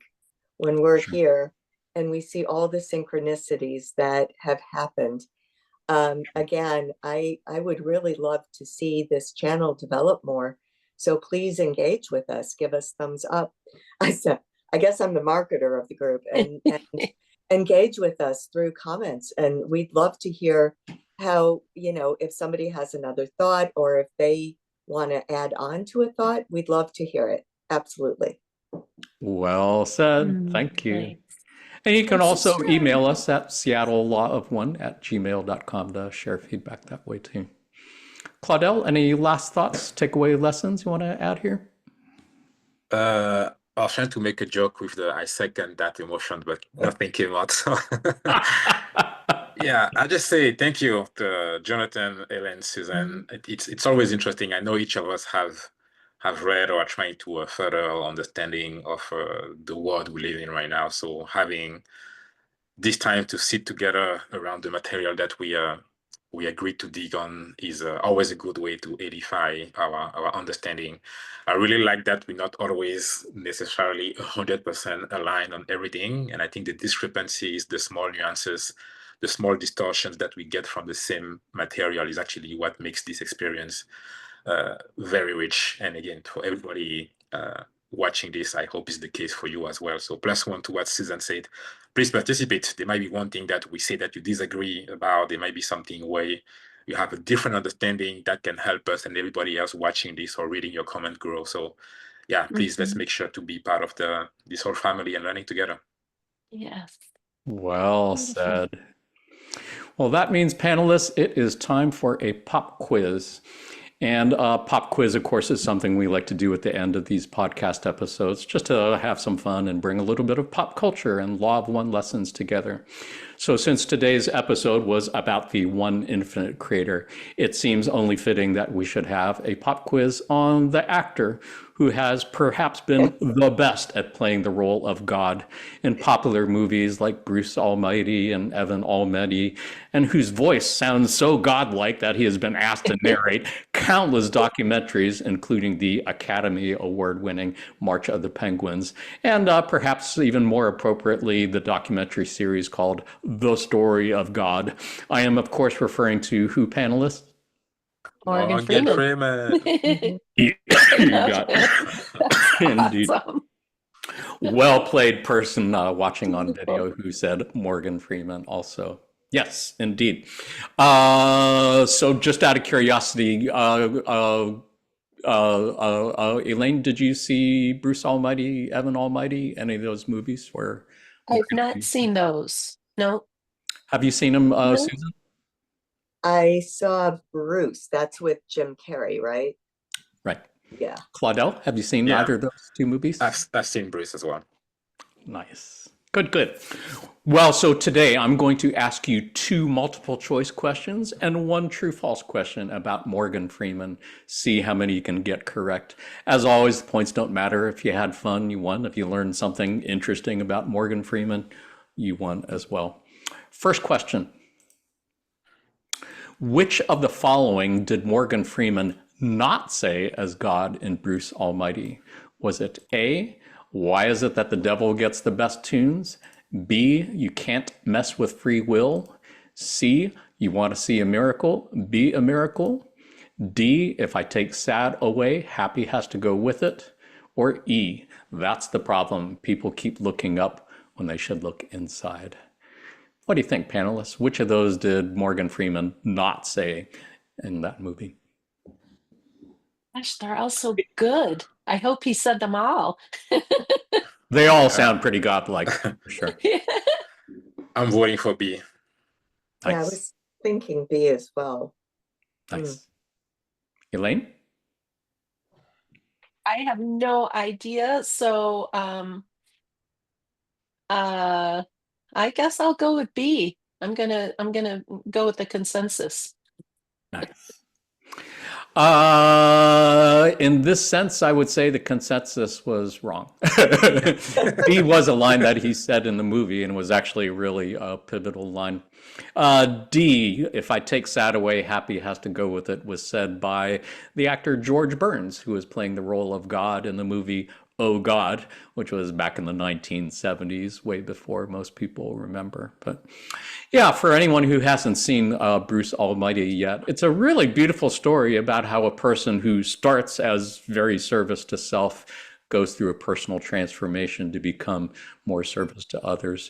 when we're here and we see all the synchronicities that have happened. Again, I would really love to see this channel develop more. So please engage with us, give us thumbs up. I guess I'm the marketer of the group, and engage with us through comments. And we'd love to hear how, if somebody has another thought or if they want to add on to a thought, we'd love to hear it. Absolutely. Well said. Thank you. Nice. And you can I'm also subscribed. email us at seattlelaw1@gmail.com to share feedback that way too. Claudel, any last thoughts, takeaway lessons you want to add here? I was trying to make a joke with the I second that emotion, but nothing came out. So yeah, I just say thank you to Jonathan, Ellen, Susan. It's always interesting. I know each of us have read or are trying to further our understanding of the world we live in right now. So having this time to sit together around the material that we agreed to dig on is always a good way to edify our understanding. I really like that we're not always necessarily 100% aligned on everything. And I think the discrepancies, the small nuances, the small distortions that we get from the same material is actually what makes this experience very rich. And again, for everybody watching this, I hope is the case for you as well. So +1 to what Susan said, please participate. There might be one thing that we say that you disagree about. There might be something where you have a different understanding that can help us and everybody else watching this or reading your comment grow. So yeah, please let's make sure to be part of this whole family and learning together. Yes. Well Wonderful. said. Well, that means, panelists, it is time for a pop quiz. And pop quiz, of course, is something we like to do at the end of these podcast episodes, just to have some fun and bring a little bit of pop culture and Law of One lessons together. So since today's episode was about the one infinite creator, it seems only fitting that we should have a pop quiz on the actor who has perhaps been the best at playing the role of God in popular movies like Bruce Almighty and Evan Almighty, and whose voice sounds so godlike that he has been asked to narrate countless documentaries, including the Academy Award-winning March of the Penguins, and perhaps even more appropriately, the documentary series called The Story of God. I am, of course, referring to who, panelists? Morgan Freeman. Freeman. You got indeed. Awesome. Well played person watching on video who said Morgan Freeman also. Yes, indeed. So just out of curiosity, Elaine, did you see Bruce Almighty, Evan Almighty, any of those movies where I've not seen those. No. have you seen them, No. Susan? I saw Bruce. That's with Jim Carrey, right? Right. Yeah. Claudel, have you seen Yeah. either of those two movies? I've seen Bruce as well. Nice. Good, good. Well, so today I'm going to ask you 2 multiple choice questions and 1 true false question about Morgan Freeman. See how many you can get correct. As always, the points don't matter. If you had fun, you won. If you learned something interesting about Morgan Freeman, you won as well. First question. Which of the following did Morgan Freeman not say as God in Bruce Almighty? Was it A, why is it that the devil gets the best tunes? B, you can't mess with free will? C, you want to see a miracle? Be a miracle? D, if I take sad away, happy has to go with it? Or E, that's the problem. People keep looking up when they should look inside. What do you think, panelists? Which of those did Morgan Freeman not say in that movie? Gosh, they're all so good. I hope he said them all. They all sound pretty godlike, for sure. I'm voting for B. Yeah, I Nice. was thinking B as well. Nice. Elaine? I have no idea. So I guess I'll go with B. I'm gonna go with the consensus. Nice. In this sense, I would say the consensus was wrong. B was a line that he said in the movie and was actually really a pivotal line. D, if I take sad away, happy has to go with it, was said by the actor George Burns, who was playing the role of God in the movie Oh God, which was back in the 1970s, way before most people remember. But yeah, for anyone who hasn't seen Bruce Almighty yet, it's a really beautiful story about how a person who starts as very service to self goes through a personal transformation to become more service to others.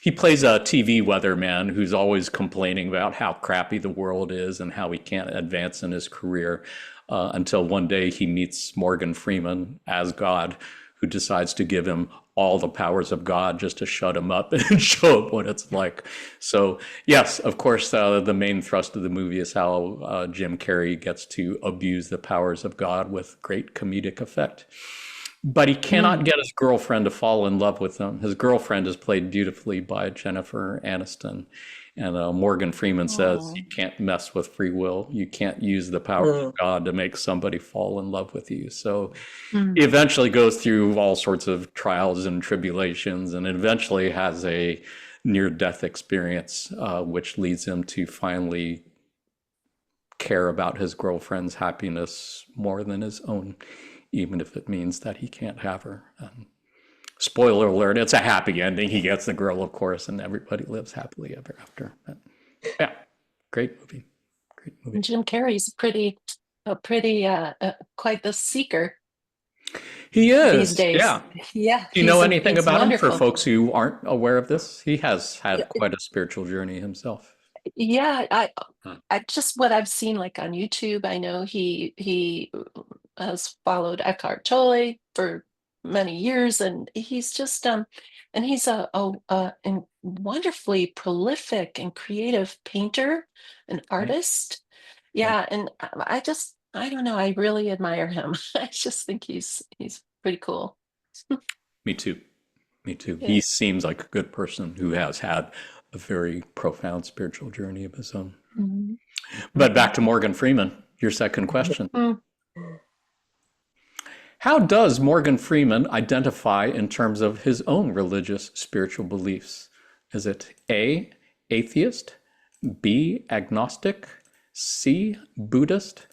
He plays a TV weatherman who's always complaining about how crappy the world is and how he can't advance in his career until one day he meets Morgan Freeman as God, who decides to give him all the powers of God just to shut him up and show him what it's like. So yes, of course, the main thrust of the movie is how Jim Carrey gets to abuse the powers of God with great comedic effect. But he cannot get his girlfriend to fall in love with him. His girlfriend is played beautifully by Jennifer Aniston. And Morgan Freeman says you can't mess with free will. You can't use the power of God to make somebody fall in love with you. So he eventually goes through all sorts of trials and tribulations and eventually has a near-death experience, which leads him to finally care about his girlfriend's happiness more than his own, even if it means that he can't have her. Spoiler alert, it's a happy ending. He gets the girl, of course, and everybody lives happily ever after. But, yeah, great movie. Great movie. Jim Carrey's quite the seeker He is these days. Yeah. Yeah. Do you know anything he's about wonderful. him for folks who aren't aware of this? He has had quite a spiritual journey himself. Yeah, I just what I've seen like on YouTube, I know he has followed Eckhart Tolle for many years, and he's just and he's a wonderfully prolific and creative painter, an artist. Yeah, and I don't know, I really admire him. I just think he's pretty cool. Me too. Me too. Yeah. He seems like a good person who has had a very profound spiritual journey of his own. Mhm. But back to Morgan Freeman, your second question. Mm. How does Morgan Freeman identify in terms of his own religious spiritual beliefs? Is it A, atheist, B, agnostic, C, Buddhist,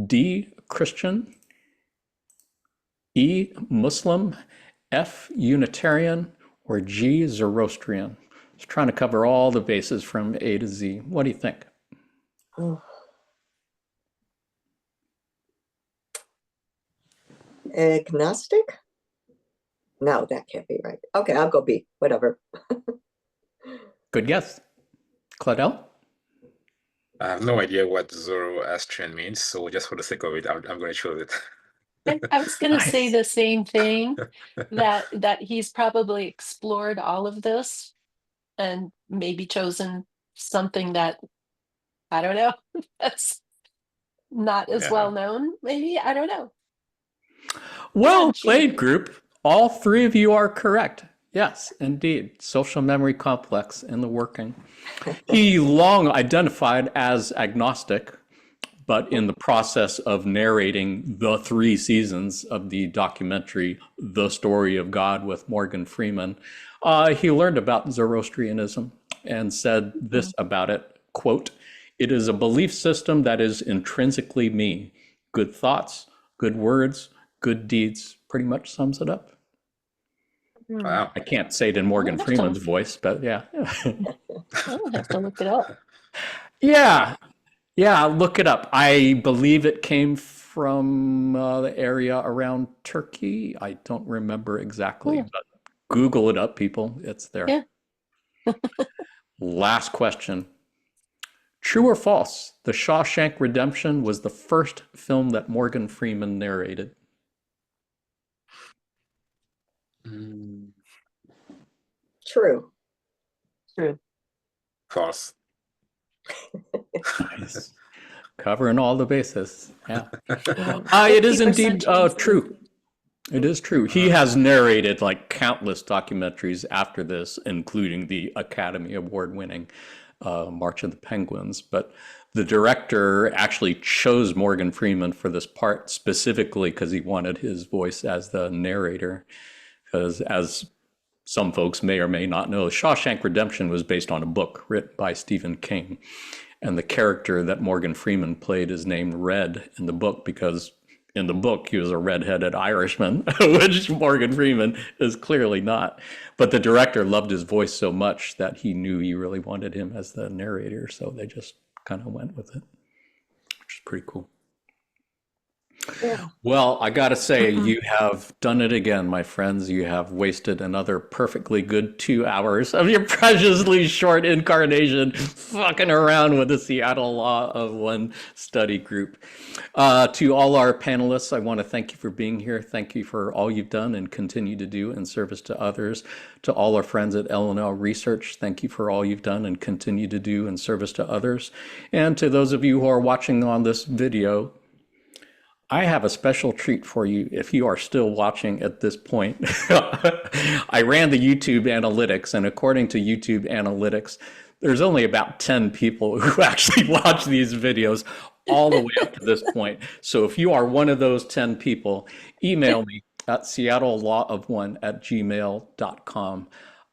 D, Christian, E, Muslim, F, Unitarian, or G, Zoroastrian? Just trying to cover all the bases from A to Z. What do you think? Oh. Agnostic? No, that can't be right. Okay, I'll go B, whatever. Good guess. Claudel? I have no idea what Zoroastrian means, so just for the sake of it, I'm going to choose it. I was going to say Nice. the same thing, that he's probably explored all of this and maybe chosen something that, I don't know, that's not as Yeah. well known. Maybe, I don't know. Well Yeah, played, group. All three of you are correct. Yes, indeed. Social memory complex in the working. He long identified as agnostic, but in the process of narrating the 3 seasons of the documentary The Story of God with Morgan Freeman, he learned about Zoroastrianism and said this about it, quote, "It is a belief system that is intrinsically me. Good thoughts, good words, good deeds," pretty much sums it up. Wow. I can't say it in Morgan I'll have Freeman's voice, but yeah. I'll have to look it up. Yeah, look it up. I believe it came from the area around Turkey. I don't remember exactly, Yeah. but Google it up, people. It's there. Yeah. Last question. True or false? The Shawshank Redemption was the first film that Morgan Freeman narrated. Mm, True. True. false. Nice. Covering all the bases. Yeah. Yeah. It is 50% indeed chance. true. It is true. He has narrated like countless documentaries after this, including the Academy Award winning March of the Penguins. But the director actually chose Morgan Freeman for this part specifically because he wanted his voice as the narrator. Because as some folks may or may not know, Shawshank Redemption was based on a book written by Stephen King. And the character that Morgan Freeman played is named Red in the book because in the book he was a redheaded Irishman, which Morgan Freeman is clearly not. But the director loved his voice so much that he knew he really wanted him as the narrator, so they just kind of went with it, which is pretty cool. Well, I gotta say, you have done it again, my friends. You have wasted another perfectly good 2 hours of your preciously short incarnation fucking around with the Seattle Law of One study group. To all our panelists, I want to thank you for being here. Thank you for all you've done and continue to do in service to others. To all our friends at L&L Research, thank you for all you've done and continue to do in service to others. And to those of you who are watching on this video, I have a special treat for you if you are still watching at this point. I ran the YouTube analytics, and according to YouTube analytics, there's only about 10 people who actually watch these videos all the way up to this point. So if you are one of those 10 people, email me at seattlelawofone@gmail.com.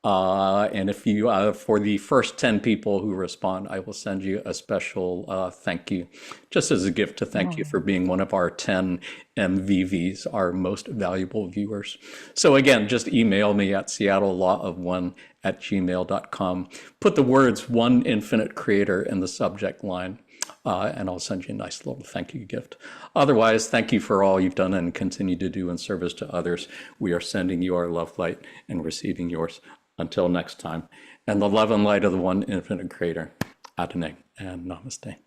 And if you, for the first 10 people who respond, I will send you a special thank you, just as a gift to thank you for being one of our 10 MVVs, our most valuable viewers. So again, just email me at seattlelawofone@gmail.com. Put the words "One Infinite Creator" in the subject line. And I'll send you a nice little thank you gift. Otherwise, thank you for all you've done and continue to do in service to others. We are sending you our love light and receiving yours. Until next time, and the love and light of the One Infinite Creator, Adonai and Namaste.